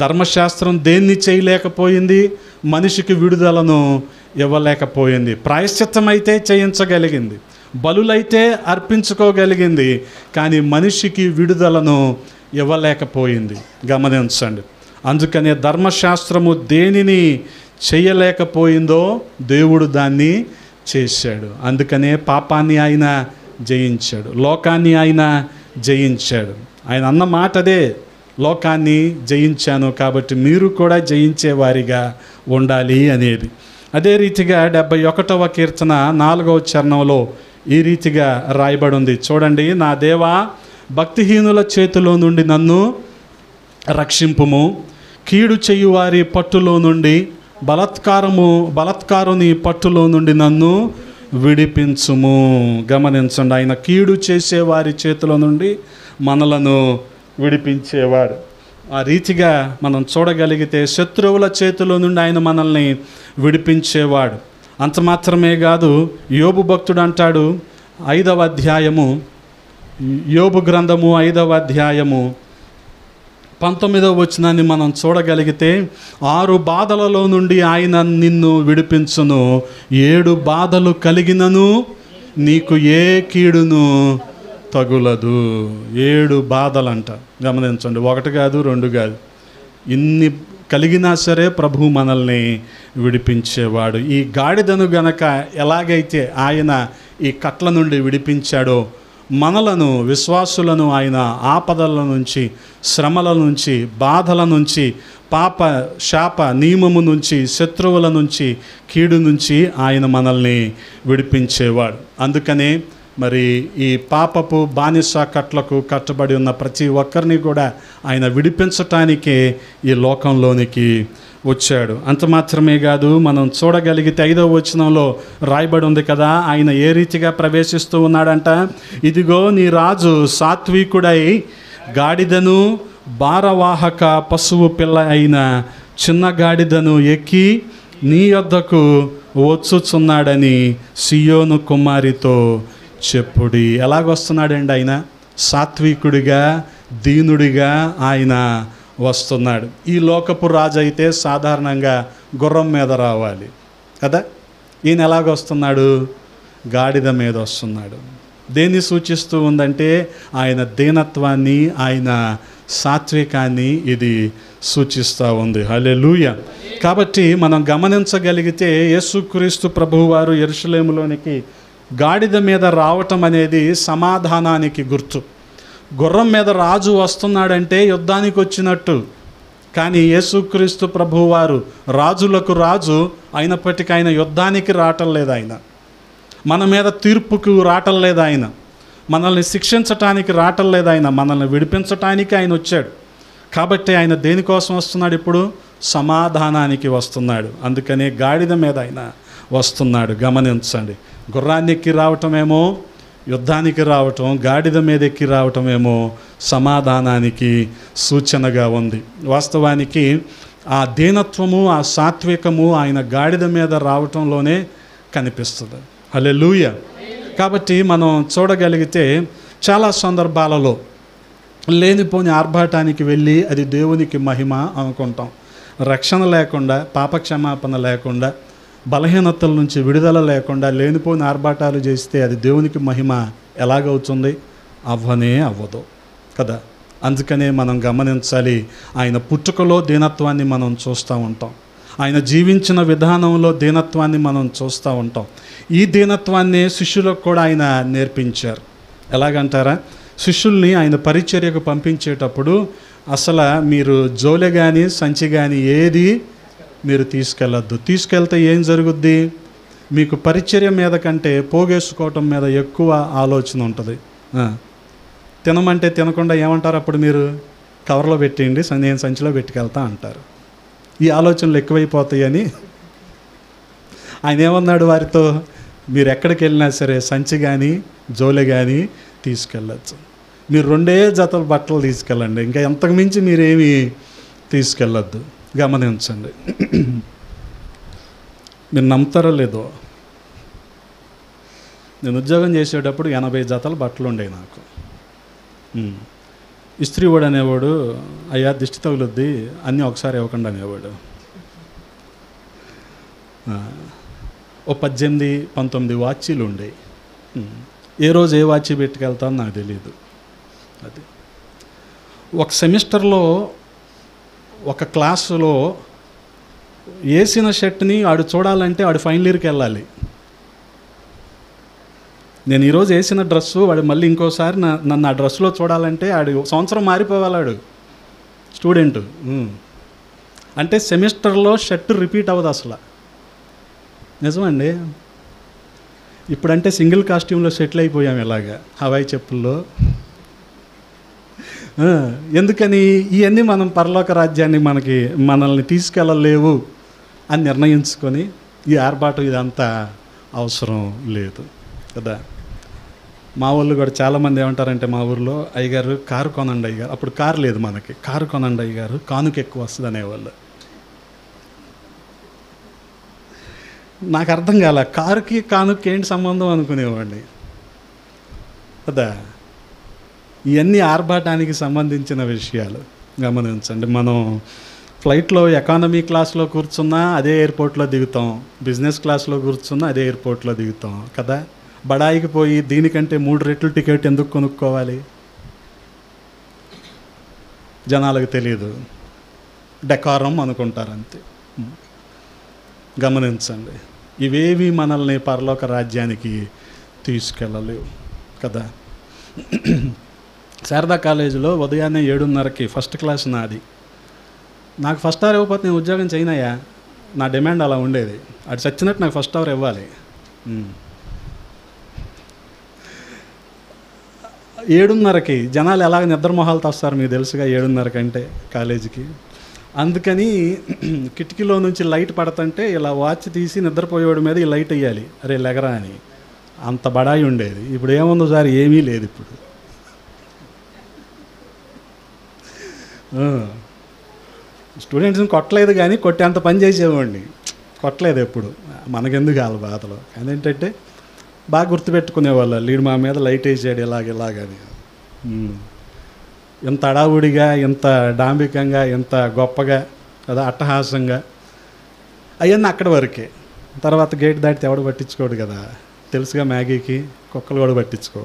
ధర్మశాస్త్రం దేన్ని చేయలేకపోయింది? మనిషికి విడుదలను ఇవ్వలేకపోయింది. ప్రాయశ్చిత్తం అయితే చేయించగలిగింది, బలులైతే అర్పించుకోగలిగింది, కానీ మనిషికి విడుదలను ఇవ్వలేకపోయింది. గమనించండి. అందుకనే ధర్మశాస్త్రము దేనిని చేయలేకపోయిందో దేవుడు దాన్ని చేశాడు. అందుకనే పాపాన్ని ఆయన జయించాడు, లోకాన్ని ఆయన జయించాడు. ఆయన అన్న మాట అదే, లోకాన్ని జయించాను కాబట్టి మీరు కూడా జయించేవారిగా ఉండాలి అనేది. అదే రీతిగా 71వ కీర్తన 4వ చరణంలో ఈ రీతిగా రాయబడి ఉంది. చూడండి, నా దేవా, భక్తిహీనుల చేతిలో నుండి నన్ను రక్షింపుము, కీడు చేయువారి పట్టులో నుండి, బలత్కారుని పట్టులో నుండి నన్ను విడిపించుము. గమనించండి, ఆయన కీడు చేసేవారి చేతిలో నుండి మనలను విడిపించేవాడు. ఆ రీతిగా మనం చూడగలిగితే శత్రువుల చేతిలో నుండి ఆయన మనల్ని విడిపించేవాడు. అంత మాత్రమే కాదు, యోబు భక్తుడు అంటాడు, 5వ అధ్యాయము, యోబు గ్రంథము 5వ అధ్యాయము 19వ వచనాన్ని మనం చూడగలిగితే, 6 బాధలలో నుండి ఆయన నిన్ను విడిపించును, 7 బాధలు కలిగినను నీకు ఏ కీడును తగులదు. 7 బాధలంట. గమనించండి, 1 కాదు 2 కాదు, ఇన్ని కలిగినా సరే ప్రభు మనల్ని విడిపించేవాడు. ఈ గాడిదను గనక ఎలాగైతే ఆయన ఈ కట్ల నుండి విడిపించాడో, మనలను, విశ్వాసులను ఆయన ఆపదల నుంచి, శ్రమల నుంచి, బాధల నుంచి, పాప శాప నియమము నుంచి, శత్రువుల నుంచి, కీడు నుంచి ఆయన మనల్ని విడిపించేవాడు. అందుకనే మరి ఈ పాపపు బానిస కట్లకు కట్టబడి ఉన్న ప్రతి ఒక్కరిని కూడా ఆయన విడిపించటానికే ఈ లోకంలోనికి వచ్చాడు. అంత మాత్రమే కాదు, మనం చూడగలిగితే 5వ వచనంలో రాయబడి ఉంది కదా, ఆయన ఏ రీతిగా ప్రవేశిస్తూ ఉన్నాడంట, ఇదిగో నీ రాజు సాత్వికుడై గాడిదను భారవాహక పశువు పిల్ల అయిన చిన్న గాడిదను ఎక్కి నీ యొద్దకు వచ్చుచున్నాడని సియోను కుమారితో చెప్పుడి. ఎలాగొస్తున్నాడండి ఆయన? సాత్వికుడిగా, దీనుడిగా ఆయన వస్తున్నాడు. ఈ లోకపు రాజు అయితే సాధారణంగా గుర్రం మీద రావాలి కదా, ఈయన ఎలాగొస్తున్నాడు? గాడిద మీద వస్తున్నాడు. దేన్ని సూచిస్తూ ఉందంటే ఆయన దీనత్వాన్ని, ఆయన సాత్వికాన్ని ఇది సూచిస్తూ ఉంది. హల్లెలూయా. కాబట్టి మనం గమనించగలిగితే యేసుక్రీస్తు ప్రభువారు యెరూషలేములోనికి గాడిద మీద రావటం అనేది సమాధానానికి గుర్తు. గుర్రం మీద రాజు వస్తున్నాడంటే యుద్ధానికి వచ్చినట్టు. కానీ యేసుక్రీస్తు ప్రభువారు రాజులకు రాజు అయినప్పటికీ ఆయన యుద్ధానికి రావటం లేదు. ఆయన మన మీద తీర్పుకు రావటం లేదు. ఆయన మనల్ని శిక్షించటానికి రావటం లేదు. ఆయన మనల్ని విడిపించటానికి ఆయన వచ్చాడు. కాబట్టి ఆయన దేనికోసం వస్తున్నాడు? ఇప్పుడు సమాధానానికి వస్తున్నాడు. అందుకనే గాడిద మీద ఆయన వస్తున్నాడు. గమనించండి, గుర్రాన్ని ఎక్కి రావటమేమో యుద్ధానికి రావటం, గాడిద మీద ఎక్కి రావటమేమో సమాధానానికి సూచనగా ఉంది. వాస్తవానికి ఆ దీనత్వము, ఆ సాత్వికము ఆయన గాడిద మీద రావటంలోనే కనిపిస్తుంది. హల్లెలూయా. కాబట్టి మనం చూడగలిగితే చాలా సందర్భాలలో లేనిపోని ఆర్భాటానికి వెళ్ళి అది దేవునికి మహిమ అనుకుంటాం. రక్షణ లేకుండా, పాపక్షమాపణ లేకుండా, బలహీనతల నుంచి విడుదల లేకుండా లేనిపోని ఆర్భాటాలు చేస్తే అది దేవునికి మహిమ ఎలాగవుతుంది? అవ్వనే అవ్వదు కదా. అందుకనే మనం గమనించాలి, ఆయన పుట్టుకలో దీనత్వాన్ని మనం చూస్తూ ఉంటాం. ఆయన జీవించిన విధానంలో దీనత్వాన్ని మనం చూస్తూ ఉంటాం. ఈ దీనత్వాన్ని శిష్యులకు కూడా ఆయన నేర్పించారు. ఎలాగంటారా? శిష్యుల్ని ఆయన పరిచర్యకు పంపించేటప్పుడు అసలు మీరు జోలె కానీ సంచి కానీ ఏది మీరు తీసుకెళ్ళొద్దు. తీసుకెళ్తే ఏం జరుగుద్ది? మీకు పరిచర్య మీద కంటే పోగేసుకోవటం మీద ఎక్కువ ఆలోచన ఉంటుంది. తినమంటే తినకుండా ఏమంటారు అప్పుడు? మీరు కవర్లో పెట్టేయండి, నేను సంచిలో పెట్టుకెళ్తా అంటారు. ఈ ఆలోచనలు ఎక్కువైపోతాయని ఆయన ఏమన్నాడు వారితో? మీరు ఎక్కడికి వెళ్ళినా సరే సంచి కానీ జోలె కానీ తీసుకెళ్ళచ్చు. మీరు 2 జతల బట్టలు తీసుకెళ్ళండి, ఇంకా ఎంతకు మించి మీరేమీ తీసుకెళ్ళొద్దు. గమనించండి. మీరు నమ్ముతారో లేదో, నేను ఉద్యోగం చేసేటప్పుడు 80 జతల బట్టలు ఉండేవి నాకు. ఇస్త్రీ వాడు అనేవాడు, అయ్యా దిష్టి తగులుద్ది అన్నీ ఒకసారి ఇవ్వకుండా అనేవాడు. ఓ 18-19 వాచీలు ఉండేవి. ఏ రోజు ఏ వాచీ పెట్టుకెళ్తానో నాకు తెలియదు. అది ఒక సెమిస్టర్లో ఒక క్లాసులో వేసిన షర్ట్ని ఆడు చూడాలంటే ఆడు ఫైనల్ ఇయర్కి వెళ్ళాలి. నేను ఈరోజు వేసిన డ్రెస్సు వాడు మళ్ళీ ఇంకోసారి నన్ను ఆ డ్రెస్సులో చూడాలంటే ఆడు సంవత్సరం మారిపోవాలాడు స్టూడెంట్. అంటే సెమిస్టర్లో షర్ట్ రిపీట్ అవ్వదు అసలు. నిజమండి. ఇప్పుడంటే సింగిల్ కాస్ట్యూమ్లో సెటిల్ అయిపోయాం ఇలాగా హవాయి చెప్పుల్లో. ఎందుకని? ఇవన్నీ మనం పరలోక రాజ్యాన్ని మనల్ని తీసుకెళ్ళలేవు అని నిర్ణయించుకొని ఈ ఆర్భాటం ఇదంతా అవసరం లేదు కదా. మా ఊళ్ళో కూడా చాలామంది ఏమంటారంటే, మా ఊర్లో అయ్యగారు కారు కొనండి అయ్యగారు, అప్పుడు కారు లేదు మనకి, కారు కొనండి అయ్యగారు కానుక ఎక్కువ వస్తుంది అనేవాళ్ళు. నాకు అర్థం కాల, కారుకి కానుక ఏంటి సంబంధం అనుకునేవాడిని కదా. ఇవన్నీ ఆర్భాటానికి సంబంధించిన విషయాలు. గమనించండి, మనం ఫ్లైట్లో ఎకానమీ క్లాస్లో కూర్చున్నా అదే ఎయిర్పోర్ట్లో దిగుతాం, బిజినెస్ క్లాస్లో కూర్చున్నా అదే ఎయిర్పోర్ట్లో దిగుతాం కదా. బడాయికి పోయి దీనికంటే 3 రెట్లు టికెట్ ఎందుకు కొనుక్కోవాలి? జనాలకు తెలియదు, డెకారం అనుకుంటారు అంతే. గమనించండి, ఇవేవి మనల్ని పరలోక రాజ్యానికి తీసుకెళ్ళలేవు కదా. శారదా కాలేజీలో ఉదయాన్నే 7:30కి ఫస్ట్ క్లాస్ నాది. నాకు ఫస్ట్ అవర్ ఇవ్వకపోతే నేను ఉద్యోగం చేయనయ్యా, నా డిమాండ్ అలా ఉండేది. అది చచ్చినట్టు నాకు ఫస్ట్ అవర్ ఇవ్వాలి. 7:30కి జనాలు ఎలాగ నిద్రమొహాలతో వస్తారు మీకు తెలుసుగా, 7:30 అంటే కాలేజీకి. అందుకని కిటికీలో నుంచి లైట్ పడుతుంటే ఇలా వాచ్ తీసి నిద్రపోయేవాడి మీద ఈ లైట్ వేయాలి, అరే లెగరా అని. అంత బడాయి ఉండేది. ఇప్పుడు ఏముందో సార్, ఏమీ లేదు ఇప్పుడు. స్టూడెంట్స్ని కొట్టలేదు కానీ కొట్టేంత పని చేసేవాడిని, కొట్టలేదు ఎప్పుడు. మనకెందుకు వాళ్ళ బాధలు. కానీ ఏంటంటే బాగా గుర్తుపెట్టుకునేవాళ్ళు, లీడ్ మా మీద లైట్ వేసాడు ఇలాగని. ఎంత అడావుడిగా, ఎంత డాంబికంగా, ఎంత గొప్పగా కదా, అట్టహాసంగా. అవన్నీ అక్కడి వరకే. తర్వాత గేట్ దాటితే ఎవడు పట్టించుకోడు కదా, తెలుసుగా. మ్యాగీకి కుక్కలు కూడా పట్టించుకో,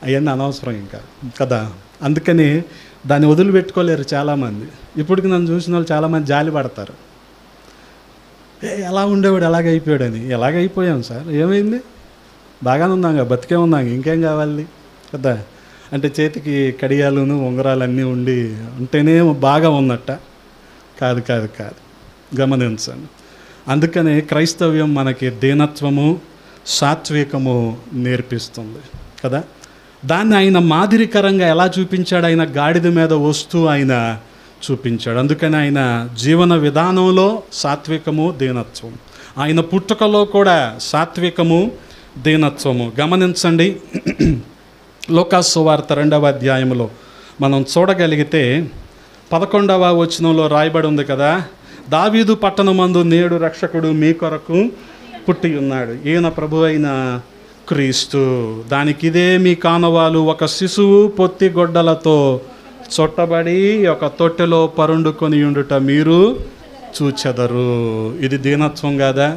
అవన్నీ అనవసరం ఇంకా కదా. అందుకని దాన్ని వదిలిపెట్టుకోలేరు చాలామంది. ఇప్పటికి నన్ను చూసిన వాళ్ళు చాలామంది జాలి పడతారు. ఎలా ఉండేవాడు ఎలాగైపోయాడని. ఎలాగైపోయాం సార్, ఏమైంది? బాగానే ఉన్నాగా, బతికే ఉన్నాగా, ఇంకేం కావాలి కదా. అంటే చేతికి కడియాలును ఉంగరాలు అన్నీ ఉంటేనే బాగా ఉన్నట్ట? కాదు కాదు కాదు, గమనించండి. అందుకనే క్రైస్తవ్యం మనకి దీనత్వము, సాత్వికము నేర్పిస్తుంది కదా. దాన్ని ఆయన మాదిరికరంగా ఎలా చూపించాడు? ఆయన గాడిద మీద వస్తూ ఆయన చూపించాడు. అందుకని ఆయన జీవన విధానంలో సాత్వికము, దీనత్వం, ఆయన పుట్టుకలో కూడా సాత్వికము, దీనత్వము. గమనించండి, లూకాసు సువార్త 2వ అధ్యాయంలో మనం చూడగలిగితే 11వ వచనంలో రాయబడి ఉంది కదా, దావీదు పట్టణమందు నేడు రక్షకుడు మీ కొరకు పుట్టి ఉన్నాడు, ఈయన ప్రభు అయిన క్రీస్తు. దానికి ఇదే మీ కానవాలు, ఒక శిశువు పొత్తి గొడ్డలతో చుట్టబడి ఒక తొట్టెలో పరుండుకొని ఉండుట మీరు చూచెదరు. ఇది దీనత్వం కాదా?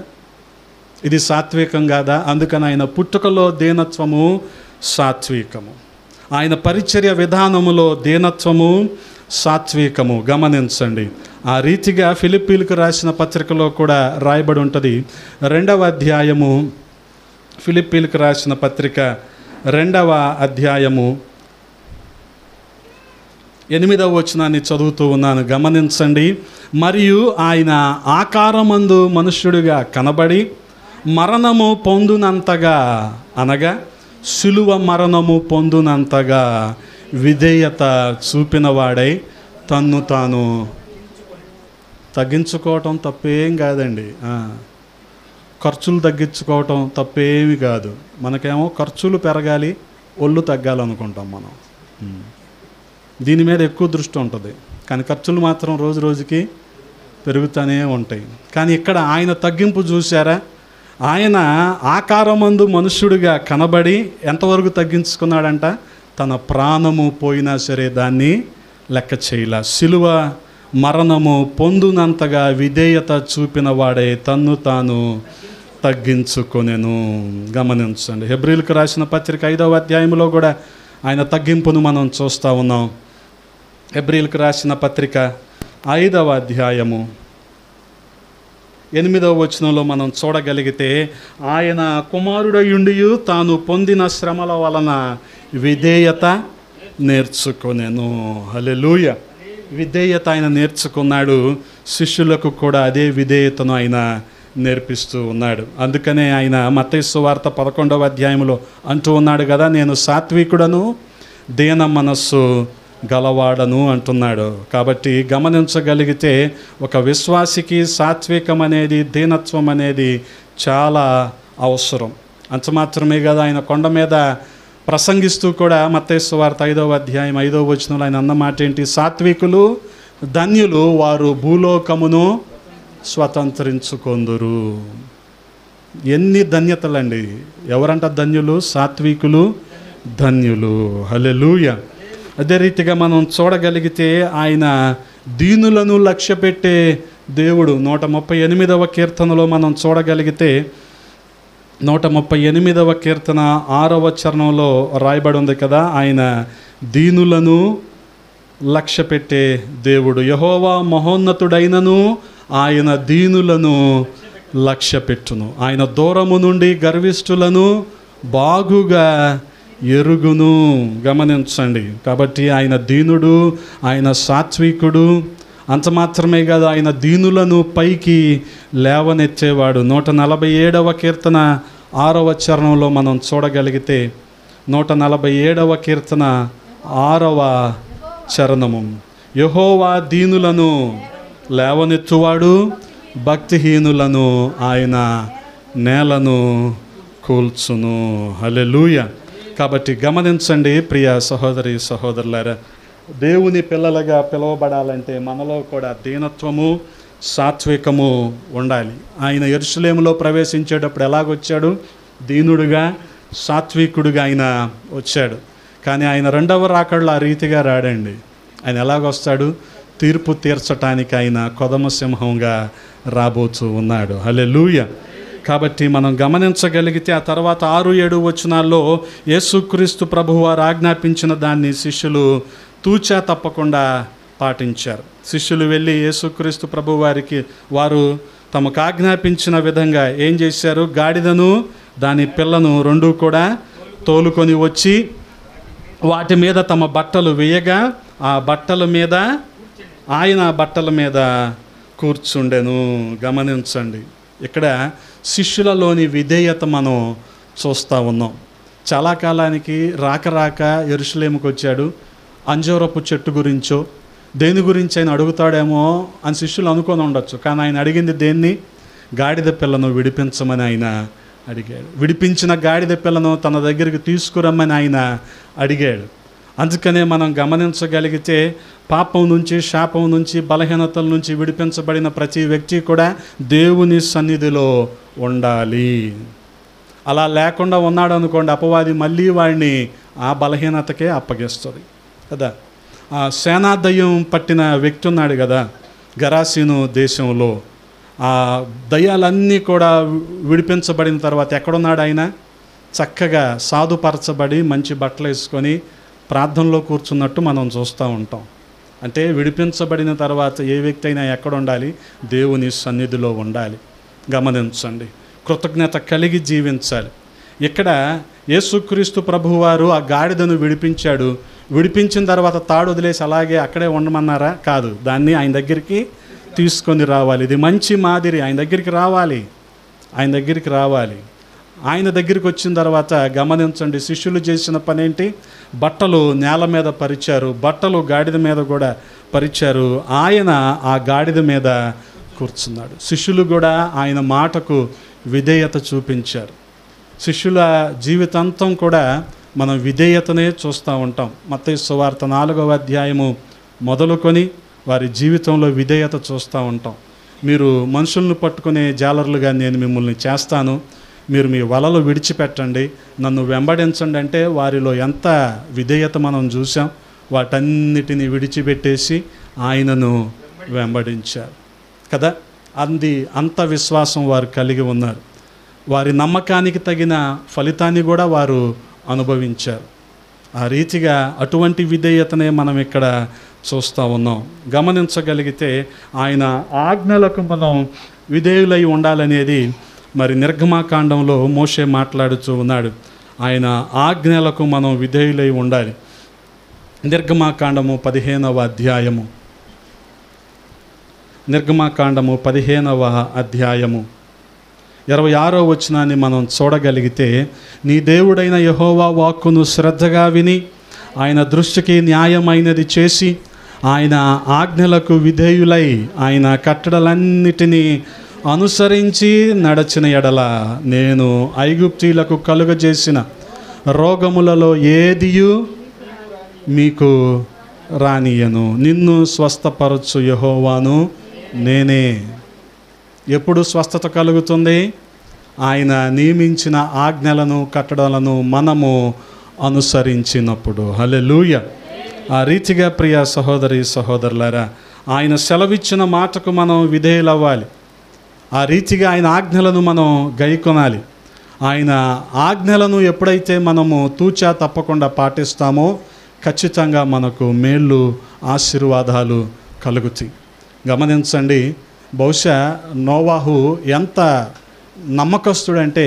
ఇది సాత్వికం కాదా? అందుకని ఆయన పుట్టుకలో దీనత్వము, సాత్వికము, ఆయన పరిచర్య విధానములో దీనత్వము, సాత్వికము. గమనించండి, ఆ రీతిగా ఫిలిప్పీలకు రాసిన పత్రికలో కూడా రాయబడి ఉంటుంది. 2వ అధ్యాయము, ఫిలిప్పీలకు రాసిన పత్రిక 2వ అధ్యాయము 8వ వచనాన్ని చదువుతూ ఉన్నాను. గమనించండి, మరియు ఆయన ఆకారమందు మనుష్యుడిగా కనబడి మరణము పొందునంతగా, అనగా శిలువ మరణము పొందునంతగా విధేయత చూపినవాడై తన్ను తాను తగ్గించుకోవటం తప్పేం కాదండి. ఖర్చులు తగ్గించుకోవటం తప్పేమి కాదు. మనకేమో ఖర్చులు పెరగాలి, ఒళ్ళు తగ్గాలనుకుంటాం మనం. దీని మీద ఎక్కువ దృష్టి ఉంటుంది, కానీ ఖర్చులు మాత్రం రోజు రోజుకి పెరుగుతూనే ఉంటాయి. కానీ ఇక్కడ ఆయన తగ్గింపు చూసారా? ఆయన ఆకారమందు మనుష్యుడిగా కనబడి ఎంతవరకు తగ్గించుకున్నాడంట? తన ప్రాణము పోయినా సరే దాన్ని లెక్క చేయలే. శిలువ మరణము పొందునంతగా విధేయత చూపిన వాడే తన్ను తాను తగ్గించుకొనెను. గమనించండి, హెబ్రీలకు రాసిన పత్రిక 5వ అధ్యాయంలో కూడా ఆయన తగ్గింపును మనం చూస్తూ ఉన్నాం. హెబ్రీలకు రాసిన పత్రిక 5వ అధ్యాయము 8వ వచనంలో మనం చూడగలిగితే, ఆయన కుమారుడయుండియు తాను పొందిన శ్రమల వలన విధేయత నేర్చుకొనెను. హల్లెలూయా. విధేయత ఆయన నేర్చుకున్నాడు, శిష్యులకు కూడా అదే విధేయతను ఆయన నేర్పిస్తూ ఉన్నాడు. అందుకనే ఆయన మత్తయి సువార్త 11వ అధ్యాయంలో అంటూ ఉన్నాడు కదా, నేను సాత్వికుడను, దీన మనస్సు గలవాడను అంటున్నాడు. కాబట్టి గమనించగలిగితే ఒక విశ్వాసికి సాత్వికం అనేది, దీనత్వం అనేది చాలా అవసరం. అంత మాత్రమే కదా, ఆయన కొండ మీద ప్రసంగిస్తూ కూడా మత్తయి సువార్త 5వ అధ్యాయం 5వ వచనంలో ఆయన అన్న మాట ఏంటి? సాత్వికులు ధన్యులు, వారు భూలోకమును స్వతంత్రించుకొందురు. ఎన్ని ధన్యతలండి! ఎవరంట ధన్యులు? సాత్వికులు ధన్యులు. హల్లెలూయా. అదే రీతిగా మనం చూడగలిగితే ఆయన దీనులను లక్ష్యపెట్టే దేవుడు. 138వ కీర్తనలో మనం చూడగలిగితే 138వ కీర్తన 6వ చరణంలో రాయబడి ఉంది కదా, ఆయన దీనులను లక్ష్యపెట్టే దేవుడు. యెహోవా మహోన్నతుడైనను ఆయన దీనులను లక్ష్యపెట్టును. ఆయన దూరము నుండి గర్విష్ఠులను బాగుగా ఎరుగును. గమనించండి, కాబట్టి ఆయన దీనుడు, ఆయన సాత్వికుడు. అంత మాత్రమే కాదు, ఆయన దీనులను పైకి లేవనెత్తేవాడు. 147వ కీర్తన 6వ చరణంలో మనం చూడగలిగితే 147వ కీర్తన 6వ చరణము, యెహోవా దీనులను లేవనెత్తువాడు, భక్తిహీనులను ఆయన నేలను కూల్చును. హల్లెలూయా. కాబట్టి గమనించండి ప్రియ సహోదరి సహోదరులారా, దేవుని పిల్లలుగా పిలువబడాలంటే మనలో కూడా దీనత్వము, సాత్వికము ఉండాలి. ఆయన యెరూషలేములో ప్రవేశించేటప్పుడు ఎలాగొచ్చాడు? దీనుడుగా, సాత్వికుడుగా ఆయన వచ్చాడు. కానీ ఆయన 2వ రాకడలో ఆ రీతిగా రాడండి. ఆయన ఎలాగొస్తాడు? తీర్పు తీర్చటానికి ఆయన కొదమ సింహంగా రాబోతూ ఉన్నాడు. హల్లెలూయా. కాబట్టి మనం గమనించగలిగితే ఆ తర్వాత 6-7 వచనాల్లో యేసుక్రీస్తు ప్రభువు వారు ఆజ్ఞాపించిన దాన్ని శిష్యులు తూచా తప్పకుండా పాటించారు. శిష్యులు వెళ్ళి యేసుక్రీస్తు ప్రభు వారికి వారు తమకు ఆజ్ఞాపించిన విధంగా ఏం చేశారు? గాడిదను దాని పిల్లను రెండూ కూడా తోలుకొని వచ్చి వాటి మీద తమ బట్టలు వేయగా ఆ బట్టల మీద ఆయన బట్టల మీద కూర్చుండెను. గమనించండి, ఇక్కడ శిష్యులలోని విధేయత మనం చూస్తూ ఉన్నాం. చాలా కాలానికి రాక యెరూషలేముకు వచ్చాడు. అంజూరపు చెట్టు గురించో దేని గురించి ఆయన అడుగుతాడేమో అని శిష్యులు అనుకొని ఉండొచ్చు. కానీ ఆయన అడిగింది దేన్ని? గాడిద పిల్లను విడిపించమని ఆయన అడిగాడు. విడిపించిన గాడిద పిల్లను తన దగ్గరికి తీసుకురమ్మని ఆయన అడిగాడు. అందుకనే మనం గమనించగలిగితే పాపం నుంచి, శాపం నుంచి, బలహీనతల నుంచి విడిపించబడిన ప్రతి వ్యక్తి కూడా దేవుని సన్నిధిలో ఉండాలి. అలా లేకుండా ఉన్నాడు అనుకోండి, అపవాది మళ్ళీ వాడిని ఆ బలహీనతకే అప్పగిస్తుంది కదా. ఆ సేనాదయ్యం పట్టిన వ్యక్తి ఉన్నాడు కదా గరాసీను దేశంలో. ఆ దయ్యాలన్నీ కూడా విడిపించబడిన తర్వాత ఎక్కడున్నాడు ఆయన? చక్కగా సాధుపరచబడి మంచి బట్టలు వేసుకొని ప్రార్థనలో కూర్చున్నట్టు మనం చూస్తూ ఉంటాం. అంటే విడిపించబడిన తర్వాత ఏ వ్యక్తి అయినా ఎక్కడ ఉండాలి? దేవుని సన్నిధిలో ఉండాలి. గమనించండి, కృతజ్ఞత కలిగి జీవించాలి. ఇక్కడ యేసుక్రీస్తు ప్రభువారు ఆ గాడిదను విడిపించాడు. విడిపించిన తర్వాత తాడు వదిలేసి అలాగే అక్కడే ఉండమన్నారా? కాదు, దాన్ని ఆయన దగ్గరికి తీసుకొని రావాలి. ఇది మంచి మాదిరి. ఆయన దగ్గరికి రావాలి. ఆయన దగ్గరికి వచ్చిన తర్వాత గమనించండి, శిష్యులు చేసిన పని ఏంటి? బట్టలు నేల మీద పరిచారు, బట్టలు గాడిద మీద కూడా పరిచారు. ఆయన ఆ గాడిద మీద కూర్చున్నాడు. శిష్యులు కూడా ఆయన మాటకు విధేయత చూపించారు. శిష్యుల జీవితాంతం కూడా మనం విధేయతనే చూస్తూ ఉంటాం. మత్తయి సువార్త 4వ అధ్యాయము మొదలుకొని వారి జీవితంలో విధేయత చూస్తూ ఉంటాం. మీరు మనుషులను పట్టుకునే జాలర్లుగా నేను మిమ్మల్ని చేస్తాను, మీరు మీ వలలు విడిచిపెట్టండి, నన్ను వెంబడించండి అంటే వారిలో ఎంత విధేయత మనం చూసాం. వాటన్నిటిని విడిచిపెట్టేసి ఆయనను వెంబడించారు కదా. అంత విశ్వాసం వారు కలిగి ఉన్నారు. వారి నమ్మకానికి తగిన ఫలితాన్ని కూడా వారు అనుభవించారు. ఆ రీతిగా అటువంటి విధేయతనే మనం ఇక్కడ చూస్తూ ఉన్నాం. గమనించగలిగితే ఆయన ఆజ్ఞలకు మనం విధేయులై ఉండాలనేది మరి నిర్గమాకాండంలో మోషే మాట్లాడుతూ ఉన్నాడు. ఆయన ఆజ్ఞలకు మనం విధేయులై ఉండాలి. నిర్గమాకాండము 15వ అధ్యాయము 26వ వచనాన్ని మనం చూడగలిగితే, నీ దేవుడైన యెహోవా వాక్కును శ్రద్ధగా విని ఆయన దృష్టికి న్యాయమైనది చేసి ఆయన ఆజ్ఞలకు విధేయులై ఆయన కట్టడలన్నిటినీ అనుసరించి నడచిన ఎడల నేను ఐగుప్తీయులకు కలుగజేసిన రోగములలో ఏదియు మీకు రానియను, నిన్ను స్వస్థపరచు యెహోవాను నేనే. ఎప్పుడు స్వస్థత కలుగుతుంది? ఆయన నియమించిన ఆజ్ఞలను కట్టడలను మనము అనుసరించినప్పుడు. హల్లెలూయా. ఆ రీతిగా ప్రియ సహోదరి సహోదరులారా, ఆయన సెలవిచ్చిన మాటకు మనం విధేయులవ్వాలి. ఆ రీతిగా ఆయన ఆజ్ఞలను మనం గైకొనాలి. ఆయన ఆజ్ఞలను ఎప్పుడైతే మనము తూచా తప్పకుండా పాటిస్తామో ఖచ్చితంగా మనకు మేళ్ళు, ఆశీర్వాదాలు కలుగుతాయి. గమనించండి, బహుశా నోవాహు ఎంత నమ్మకస్తుడంటే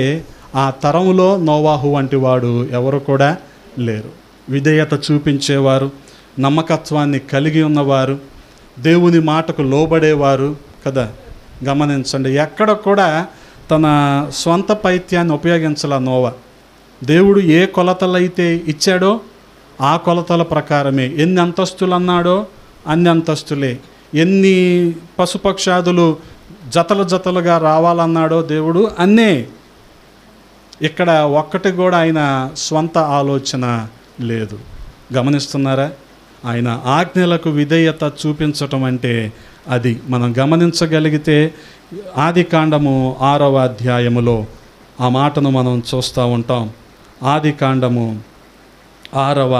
ఆ తరంలో నోవాహు వంటి వాడు ఎవరు కూడా లేరు. విధేయత చూపించేవారు, నమ్మకత్వాన్ని కలిగి ఉన్నవారు, దేవుని మాటకు లోబడేవారు కదా. గమనించండి, ఎక్కడ కూడా తన స్వంత పైత్యాన్ని ఉపయోగించాల నోవా. దేవుడు ఏ కొలతలైతే ఇచ్చాడో ఆ కొలతల ప్రకారమే, ఎన్ని అంతస్తులు అన్నాడో అన్ని అంతస్తులే, ఎన్ని పశుపక్షాదులు జతలుగా రావాలన్నాడో దేవుడు అన్నే. ఇక్కడ ఒక్కటి కూడా ఆయన స్వంత ఆలోచన లేదు. గమనిస్తున్నారా? ఆయన ఆజ్ఞలకు విధేయత చూపించటం అంటే అది మనం గమనించగలిగితే ఆదికాండము 6వ అధ్యాయములో ఆ మాటను మనం చూస్తూ ఉంటాం. ఆదికాండము 6వ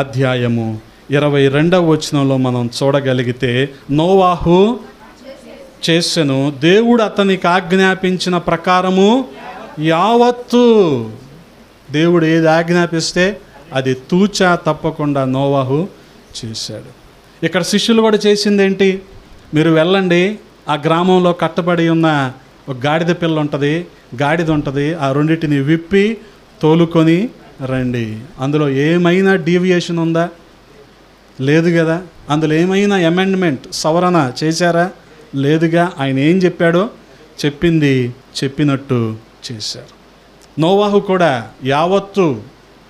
అధ్యాయము 22వ వచనంలో మనం చూడగలిగితే, నోవాహు చేసెను దేవుడు అతనికి ఆజ్ఞాపించిన ప్రకారము యావత్తు. దేవుడు ఏది ఆజ్ఞాపిస్తే అది తూచా తప్పకుండా నోవాహు చేశాడు. ఇక్కడ శిష్యులు కూడా చేసింది ఏంటి? మీరు వెళ్ళండి, ఆ గ్రామంలో కట్టబడి ఉన్న ఒక గాడిద పిల్ల ఉంటుంది, గాడిద ఉంటుంది. ఆ రెండింటిని విప్పి తోలుకొని రండి. అందులో ఏమైనా డీవియేషన్ ఉందా? లేదు కదా. అందులో ఏమైనా అమెండ్మెంట్, సవరణ చేశారా? లేదుగా. ఆయన ఏం చెప్పాడో చెప్పింది చెప్పినట్టు చేశారు. నోవాహు కూడా యావత్తు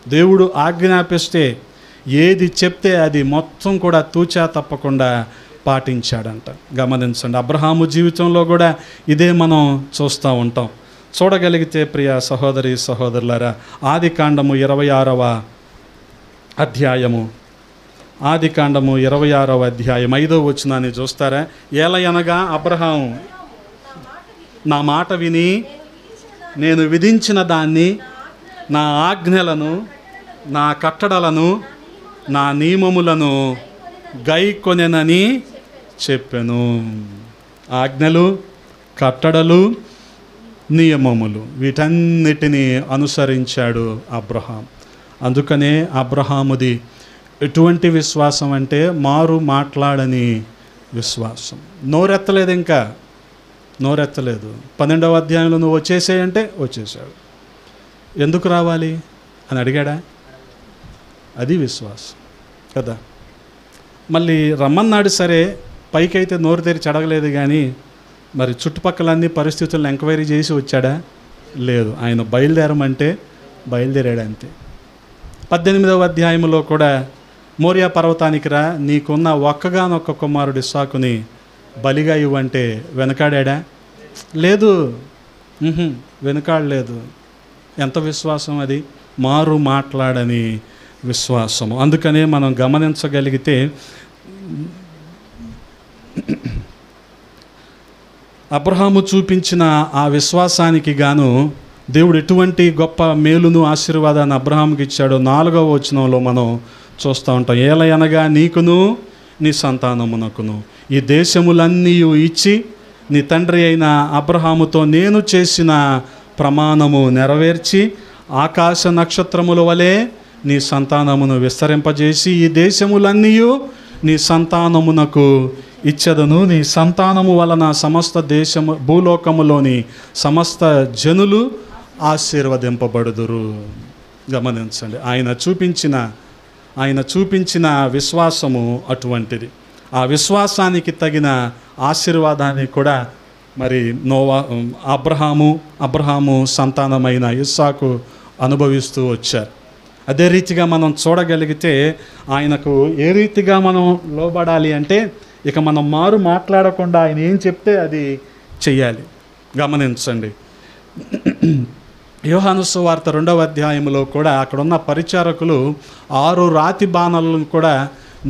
దేవుడు ఆజ్ఞాపిస్తే ఏది చెప్తే అది మొత్తం కూడా తూచా తప్పకుండా పాటించాడంట. గమనించండి, అబ్రహాము జీవితంలో కూడా ఇదే మనం చూస్తూ ఉంటాం. చూడగలిగితే ప్రియ సహోదరి సహోదరులారా, ఆదికాండము 26వ అధ్యాయము, ఆదికాండము 26వ అధ్యాయం 5వ వచనాన్ని చూస్తారా? ఏలయనగా అబ్రహాము నా మాట విని నేను విధించిన దాన్ని, నా ఆజ్ఞలను, నా కట్టడలను, నా నియమములను గైకొనెనని చెప్పెను. ఆజ్ఞలు, కట్టడలు, నియమములు, వీటన్నిటినీ అనుసరించాడు అబ్రహాం. అందుకనే అబ్రహాముది ఎటువంటి విశ్వాసం అంటే మారు మాట్లాడని విశ్వాసం. నోరెత్తలేదు, ఇంకా నోరెత్తలేదు. 12వ అధ్యాయంలో నువ్వు వచ్చేసేయంటే వచ్చేసాడు. ఎందుకు రావాలి అని అడిగాడా? అది విశ్వాసం కదా. మళ్ళీ రమ్మన్నాడు, సరే, పైకైతే నోరు తెరిచి అడగలేదు, కానీ మరి చుట్టుపక్కలన్నీ పరిస్థితులను ఎంక్వైరీ చేసి వచ్చాడా? లేదు. ఆయన బయలుదేరమంటే బయలుదేరాడు, అంతే. 18వ అధ్యాయంలో కూడా మోరియా పర్వతానికి రా, నీకున్న ఒక్కగానొక్క కుమారుడు ఇస్సాకుని బలిగా ఇవ్వంటే వెనకాడా? లేదు, వెనకాడలేదు. ఎంత విశ్వాసం అది! మారు మాట్లాడని విశ్వాసము. అందుకనే మనం గమనించగలిగితే అబ్రహాము చూపించిన ఆ విశ్వాసానికి గాను దేవుడు ఎటువంటి గొప్ప మేలును ఆశీర్వాదాన్ని అబ్రహాముకి ఇచ్చాడో 4వ వచనంలో మనం చూస్తూ ఉంటాం. ఏలయనగా నీకును నీ సంతానమునకును ఈ దేశములన్నీ ఇచ్చి నీ తండ్రి అయిన అబ్రహాముతో నేను చేసిన ప్రమాణము నెరవేర్చి ఆకాశ నక్షత్రముల వలె నీ సంతానమును విస్తరింపజేసి ఈ దేశములన్నీ నీ సంతానమునకు ఇచ్చెదను. నీ సంతానము వలన సమస్త దేశము, భూలోకములోని సమస్త జనులు ఆశీర్వదింపబడుదురు. గమనించండి, ఆయన చూపించిన విశ్వాసము అటువంటిది. ఆ విశ్వాసానికి తగిన ఆశీర్వాదాన్ని కూడా మరి అబ్రహాము సంతానమైన ఇస్సాకు అనుభవిస్తూ వచ్చారు. అదే రీతిగా మనం చూడగలిగితే ఆయనకు ఏ రీతిగా మనం లోబడాలి అంటే, ఇక మనం మారు మాట్లాడకుండా ఆయన ఏం చెప్తే అది చెయ్యాలి. గమనించండి, యోహాను సువార్త 2వ అధ్యాయంలో కూడా అక్కడున్న పరిచారకులు 6 రాతి బాణలను కూడా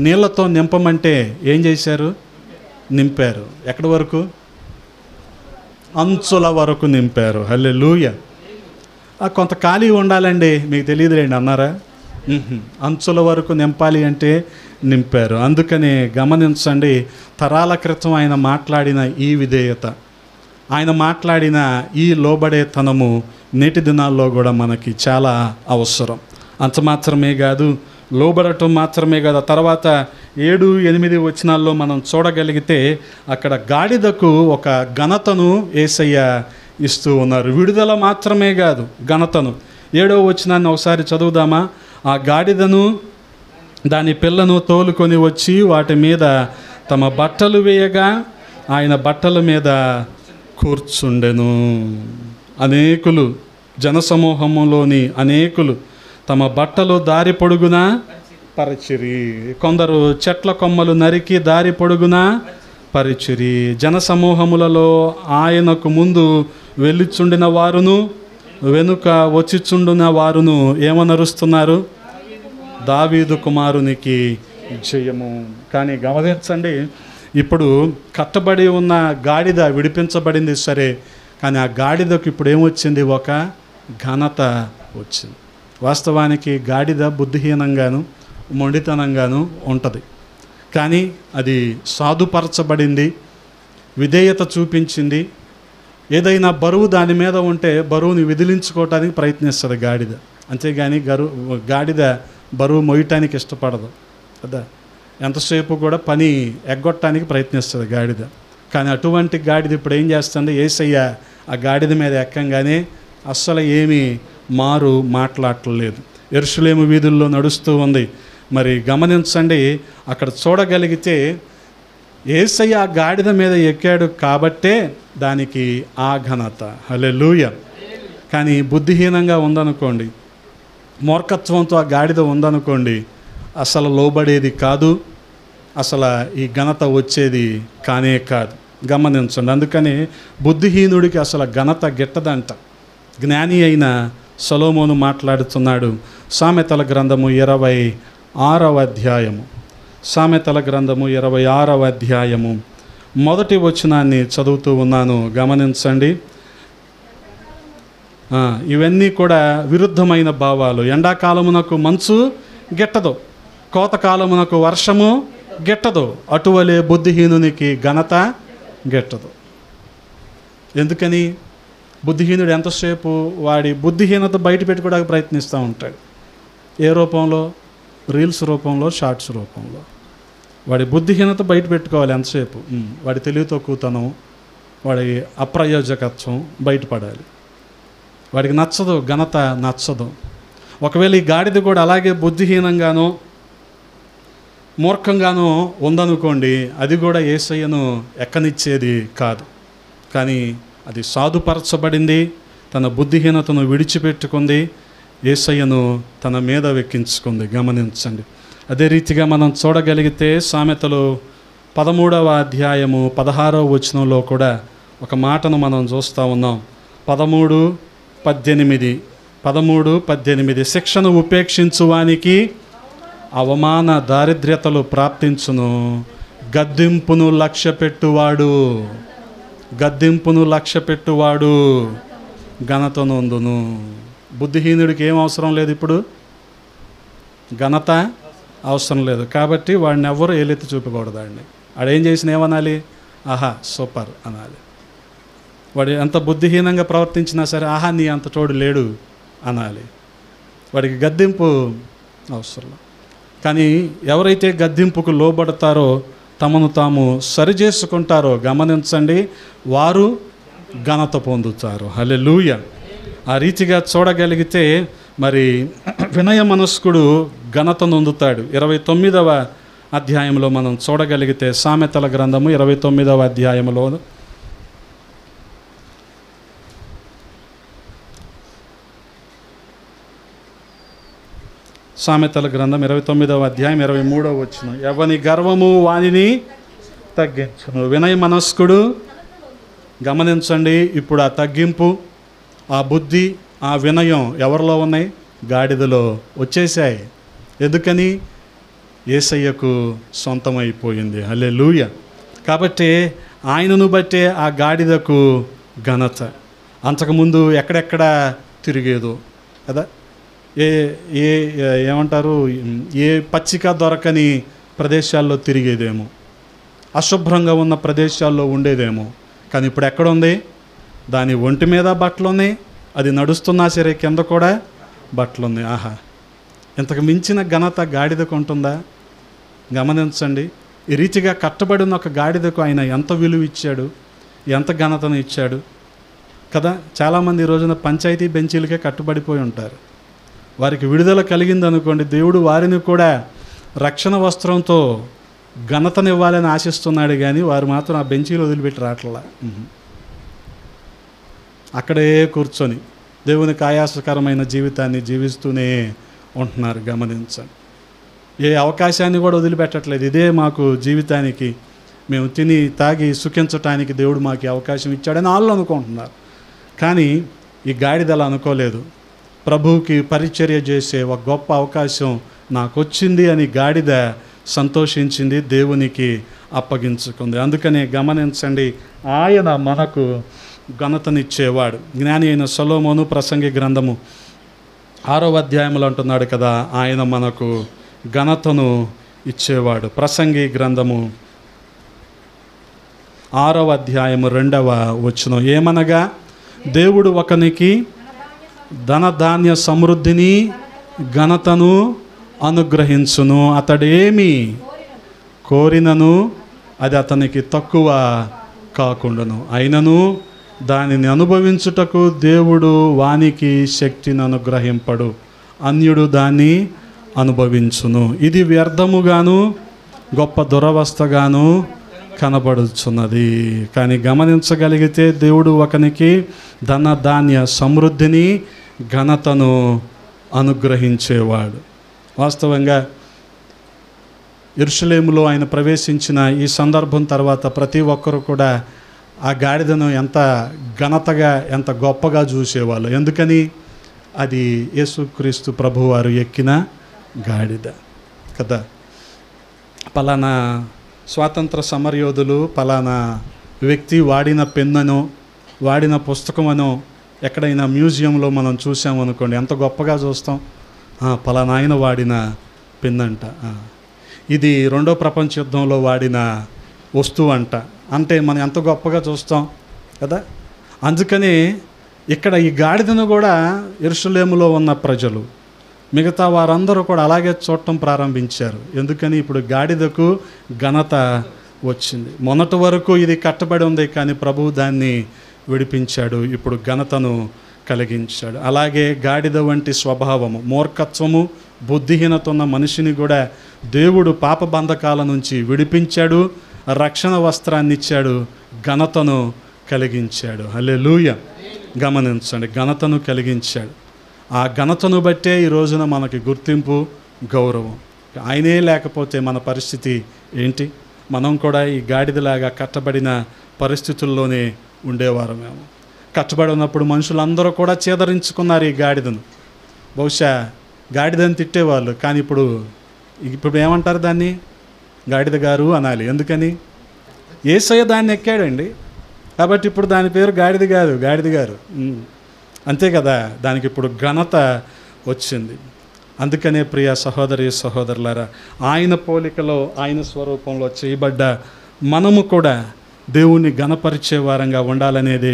నీళ్లతో నింపమంటే ఏం చేశారు? నింపారు. ఎక్కడి వరకు? అంచుల వరకు నింపారు. హల్లెలూయా. కొంత ఖాళీ ఉండాలండి, మీకు తెలియదులేండి అన్నారా? అంచుల వరకు నింపాలి అంటే నింపారు. అందుకనే గమనించండి, తరాల క్రితం ఆయన మాట్లాడిన ఈ విధేయత, ఆయన మాట్లాడిన ఈ లోబడేతనము నేటి దినాల్లో కూడా మనకి చాలా అవసరం. అంత మాత్రమే కాదు, లోబడటం మాత్రమే కాదు, తర్వాత 7, 8 వచనాల్లో మనం చూడగలిగితే అక్కడ గాడిదకు ఒక ఘనతను యేసయ్య ఇస్తూ ఉన్నారు. విడుదల మాత్రమే కాదు, ఘనతను. 7వ వచనాన్ని ఒకసారి చదువుదామా? ఆ గాడిదను దాని పిల్లను తోలుకొని వచ్చి వాటి మీద తమ బట్టలు వేయగా ఆయన బట్టల మీద కూర్చుండెను. అనేకులు, జనసమూహములోని అనేకులు తమ బట్టలు దారి పొడుగున పరిచిరి. కొందరు చెట్ల కొమ్మలు నరికి దారి పొడుగున పరిచిరి. జనసమూహములలో ఆయనకు ముందు వెళ్ళిచుండిన వారును వెనుక వచ్చిచుండిన వారును ఏమనరుస్తున్నారు? దావీదు కుమారునికి జయము. కానీ గమనించండి, ఇప్పుడు కట్టబడి ఉన్న గాడిద విడిపించబడింది సరే, కానీ ఆ గాడిదకు ఇప్పుడు ఏమొచ్చింది? ఒక ఘనత వచ్చింది. వాస్తవానికి గాడిద బుద్ధిహీనంగాను మొండితనంగాను ఉంటుంది, కానీ అది సాధుపరచబడింది, విధేయత చూపించింది. ఏదైనా బరువు దాని మీద ఉంటే బరువుని విదిలించుకోవటానికి ప్రయత్నిస్తుంది గాడిద, అంతేగాని గాడిద బరువు మోయటానికి ఇష్టపడదు కదా. ఎంతసేపు కూడా పని ఎగ్గొట్టడానికి ప్రయత్నిస్తుంది గాడిద. కానీ అటువంటి గాడిద ఇప్పుడు ఏం చేస్తుంది? యేసయ్య ఆ గాడిద మీద ఎక్కంగానే అస్సలు ఏమీ మాట్లాడలేదు. యెరూషలేము వీధుల్లో నడుస్తూ ఉంది. మరి గమనించండి, అక్కడ చూడగలిగితే యేసయ్య ఆ గాడిద మీద ఎక్కాడు కాబట్టే దానికి ఆ ఘనత. హల్లెలూయా. కానీ బుద్ధిహీనంగా ఉందనుకోండి, మూర్ఖత్వంతో ఆ గాడిద ఉందనుకోండి, అసలు లోబడేది కాదు, అసలు ఈ ఘనత వచ్చేది కానే కాదు. గమనించండి. అందుకని బుద్ధిహీనుడికి అసలు ఘనత గిట్టదంట. జ్ఞాని అయిన సొలొమోను మాట్లాడుతున్నాడు. సామెతల గ్రంథము 26వ అధ్యాయము, సామెతల గ్రంథము 26వ అధ్యాయము మొదటి వచనాన్ని చదువుతూ ఉన్నాను. గమనించండి. ఇవన్నీ కూడా విరుద్ధమైన భావాలు. ఎండాకాలమునకు మంచు గిట్టదు, కోతకాలమునకు వర్షము గిట్టదు, అటువలే బుద్ధిహీనునికి ఘనత గిట్టదు. ఎందుకని? బుద్ధిహీనుడు ఎంతసేపు వాడి బుద్ధిహీనత బయట పెట్టుకోవడానికి ప్రయత్నిస్తూ ఉంటాడు. ఏ రూపంలో? రీల్స్ రూపంలో, షార్ట్స్ రూపంలో. వాడి బుద్ధిహీనత బయట పెట్టుకోవాలి ఎంతసేపు. వాడి తెలివి తక్కువతనం, వాడి అప్రయోజకత్వం బయటపడాలి. వాడికి నచ్చదు, ఘనత నచ్చదు. ఒకవేళ ఈ గాడిద కూడా అలాగే బుద్ధిహీనంగానో మూర్ఖంగానో ఉందనుకోండి, అది కూడా యేసయ్యను ఎక్కనిచ్చేది కాదు. కానీ అది సాధుపరచబడింది, తన బుద్ధిహీనతను విడిచిపెట్టుకుంది, యేసయ్యను తన మీద వెక్కించుకుంది. గమనించండి. అదే రీతిగా మనం చూడగలిగితే సామెతలు 13వ అధ్యాయము 16వ వచనంలో కూడా ఒక మాటను మనం చూస్తూ ఉన్నాం. 13:18 శిక్షను ఉపేక్షించు వానికి అవమాన దారిద్ర్యతలు ప్రాప్తించును, గద్దింపును లక్ష్యపెట్టువాడు ఘనత నొందును. బుద్ధిహీనుడికి ఏం అవసరం లేదు, ఇప్పుడు ఘనత అవసరం లేదు. కాబట్టి వాడిని ఎవ్వరూ ఏలెత్తి చూపకూడదండి. వాడేం చేసిన ఏమనాలి? ఆహా సూపర్ అనాలి. వాడు ఎంత బుద్ధిహీనంగా ప్రవర్తించినా సరే, ఆహా నీ అంత తోడు లేడు అనాలి. వాడికి గద్దింపు అవసరం. కానీ ఎవరైతే గద్దింపుకు లోబడతారో, తమను తాము సరిచేసుకుంటారో, గమనించండి, వారు ఘనత పొందుతారు. హల్లెలూయా. ఆ రీతిగా చూడగలిగితే మరి వినయ మనస్కుడు ఘనత నొందుతాడు. 29వ అధ్యాయంలో మనం చూడగలిగితే సామెతల గ్రంథము 29వ అధ్యాయంలో సామెతల గ్రంథం 29వ అధ్యాయం 23వ వచనం. ఎవని గర్వము వానిని తగ్గించును, వినయ మనస్కుడు. గమనించండి, ఇప్పుడు ఆ తగ్గింపు, ఆ బుద్ధి, ఆ వినయం ఎవరిలో ఉన్నాయి? గాడిదలో వచ్చేసాయి. ఎందుకని? యేసయ్యకు సొంతమైపోయింది. హల్లెలూయా. కాబట్టి ఆయనను బట్టే ఆ గాడిదకు ఘనత. అంతకుముందు ఎక్కడెక్కడ తిరిగేదో కదా, ఏమంటారు, ఏ పచ్చిక దొరకని ప్రదేశాల్లో తిరిగేదేమో, అశుభ్రంగా ఉన్న ప్రదేశాల్లో ఉండేదేమో. కానీ ఇప్పుడు ఎక్కడుంది? దాని ఒంటి మీద బట్టలు ఉన్నాయి, అది నడుస్తున్నా సరే కింద కూడా బట్టలు ఉన్నాయి. ఆహా, ఇంతకు మించిన ఘనత గాడిదకు ఉంటుందా? గమనించండి. ఈ రీతిగా కట్టబడిన ఒక గాడిదకు ఆయన ఎంత విలువ ఇచ్చాడు, ఎంత ఘనతను ఇచ్చాడు కదా. చాలామంది ఈ రోజున పంచాయతీ బెంచీలకే కట్టుబడిపోయి ఉంటారు. వారికి విడుదల కలిగిందనుకోండి, దేవుడు వారిని కూడా రక్షణ వస్త్రంతో ఘనతనివ్వాలని ఆశిస్తున్నాడు. కానీ వారు మాత్రం ఆ బెంచీలు వదిలిపెట్టి రావట్లా. అక్కడే కూర్చొని దేవునికి ఆయాసకరమైన జీవితాన్ని జీవిస్తూనే ఉంటున్నారు. గమనించండి. ఏ అవకాశాన్ని కూడా వదిలిపెట్టట్లేదు. ఇదే మాకు జీవితానికి, మేము తిని తాగి సుఖించటానికి దేవుడు మాకు అవకాశం ఇచ్చాడని వాళ్ళు అనుకుంటున్నారు. కానీ ఈ గాడిదలా అనుకోలేదు. ప్రభువుకి పరిచర్య చేసే ఒక గొప్ప అవకాశం నాకు వచ్చింది అని గాడిద సంతోషించింది, దేవునికి అప్పగించుకుంది. అందుకనే గమనించండి, ఆయన మనకు ఘనతనిచ్చేవాడు. జ్ఞాని అయిన సొలొమోను ప్రసంగి గ్రంథము 6వ అధ్యాయంలో అంటున్నాడు కదా, ఆయన మనకు ఘనతను ఇచ్చేవాడు. ప్రసంగి గ్రంథము 6వ అధ్యాయము 2వ వచనం. ఏమనగా, దేవుడు ఒకనికి ధనధాన్య సమృద్ధిని ఘనతను అనుగ్రహించును, అతడేమి కోరినను అది అతనికి తక్కువ కాకుండాను. అయినను దానిని అనుభవించుటకు దేవుడు వానికి శక్తిని అనుగ్రహింపడు, అన్యుడు దాన్ని అనుభవించును. ఇది వ్యర్థముగాను గొప్ప దురవస్థగాను కనబడుచున్నది. కానీ గమనించగలిగితే దేవుడు ఒకనికి ధన ధాన్య సమృద్ధిని ఘనతను అనుగ్రహించేవాడు. వాస్తవంగా యెరూషలేములో ఆయన ప్రవేశించిన ఈ సందర్భం తర్వాత ప్రతి ఒక్కరు కూడా ఆ గాడిదను ఎంత ఘనతగా ఎంత గొప్పగా చూసేవాళ్ళు. ఎందుకని? అది యేసుక్రీస్తు ప్రభువారు ఎక్కిన గాడిద కదా. పలానా స్వాతంత్ర సమరయోధులు పలానా వ్యక్తి వాడిన పెన్ననో వాడిన పుస్తకమనో ఎక్కడైనా మ్యూజియంలో మనం చూసామనుకోండి, ఎంత గొప్పగా చూస్తాం. పలానా ఆయన వాడిన పెన్నంట, ఇది 2వ ప్రపంచ యుద్ధంలో వాడిన వస్తువు అంట, అంటే మనం ఎంత గొప్పగా చూస్తాం కదా. అందుకని ఇక్కడ ఈ గాడిదను కూడా యెరూషలేములో ఉన్న ప్రజలు మిగతా వారందరూ కూడా అలాగే చూడటం ప్రారంభించారు. ఎందుకని? ఇప్పుడు గాడిదకు ఘనత వచ్చింది. మొన్నటి వరకు ఇది కట్టబడి ఉంది, కానీ ప్రభువు దాన్ని విడిపించాడు, ఇప్పుడు ఘనతను కలిగించాడు. అలాగే గాడిద వంటి స్వభావము, మూర్ఖత్వము, బుద్ధిహీనత ఉన్న మనిషిని కూడా దేవుడు పాప బంధకాల నుంచి విడిపించాడు, రక్షణ వస్త్రాన్ని ఇచ్చాడు, ఘనతను కలిగించాడు. హల్లెలూయా. గమనించండి, ఘనతను కలిగించాడు. ఆ ఘనతను బట్టే ఈ రోజున మనకి గుర్తింపు, గౌరవం. ఆయనే లేకపోతే మన పరిస్థితి ఏంటి? మనం కూడా ఈ గాడిదలాగా కట్టబడిన పరిస్థితుల్లోనే ఉండేవారమేమో. కట్టబడి ఉన్నప్పుడు మనుషులందరూ కూడా చేదరించుకున్నారు ఈ గాడిదను. బహుశా గాడిదని తిట్టేవాళ్ళు, కానీ ఇప్పుడు ఏమంటారు? దాన్ని గాడిద గారు అనాలి. ఎందుకని? యేసయ్య దాన్ని ఎక్కాడండి, కాబట్టి ఇప్పుడు దాని పేరు గాడిద కాదు, గాడిద గారు. అంతే కదా, దానికి ఇప్పుడు ఘనత వచ్చింది. అందుకనే ప్రియ సహోదరి సహోదరులారా, ఆయన పోలికలో ఆయన స్వరూపంలో చేయబడ్డ మనము కూడా దేవుని ఘనపరిచే వారంగా ఉండాలనేది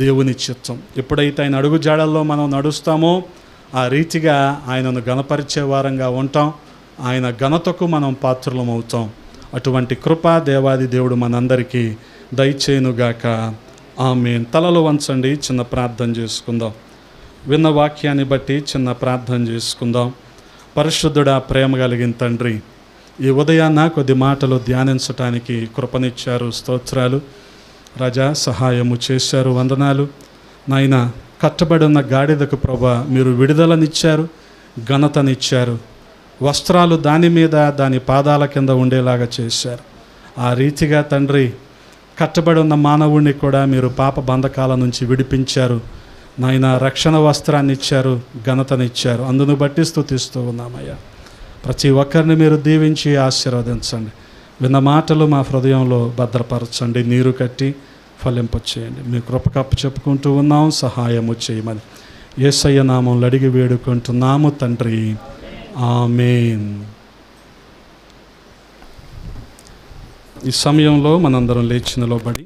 దేవుని చిత్తం. ఎప్పుడైతే ఆయన అడుగు జాడల్లో మనం నడుస్తామో ఆ రీతిగా ఆయనను ఘనపరిచే వారంగా ఉంటాం, ఆయన ఘనతకు మనం పాత్రులం అవుతాం. అటువంటి కృప దేవాది దేవుడు మనందరికీ దయచేయునుగాక. ఆమేన్. తలలు వంచండి, చిన్న ప్రార్థన చేసుకుందాం. విన్న వాక్యాన్ని బట్టి చిన్న ప్రార్థన చేసుకుందాం. పరిశుద్ధుడా, ప్రేమ కలిగిన తండ్రి, ఈ ఉదయాన్న కొద్ది మాటలు ధ్యానించటానికి కృపనిచ్చారు, స్తోత్రాలు. రాజా, సహాయము చేశారు, వందనాలు. నాయన, కట్టబడి ఉన్న గాడిదకు ప్రభా మీరు విడుదలనిచ్చారు, ఘనతనిచ్చారు. వస్త్రాలు దాని మీద దాని పాదాల కింద ఉండేలాగా చేశారు. ఆ రీతిగా తండ్రి, కట్టబడి ఉన్న మానవుడిని కూడా మీరు పాప బంధకాల నుంచి విడిపించారు. నాయన, రక్షణ వస్త్రాన్ని ఇచ్చారు, ఘనతనిచ్చారు. అందును బట్టి స్తుతిస్తూ ఉన్నామయ్యా. ప్రతి ఒక్కరిని మీరు దీవించి ఆశీర్వదించండి. విన్న మాటలు మా హృదయంలో భద్రపరచండి, నీరు కట్టి ఫలింపచేయండి. మీ కృపకప్పు చెప్పుకుంటూ ఉన్నాం, సహాయము చేయమని యేసయ్య నామంలో అడిగి వేడుకుంటున్నాము తండ్రి. ఆమేన్. ఈ సమయంలో మనందరం లేచి నిలబడి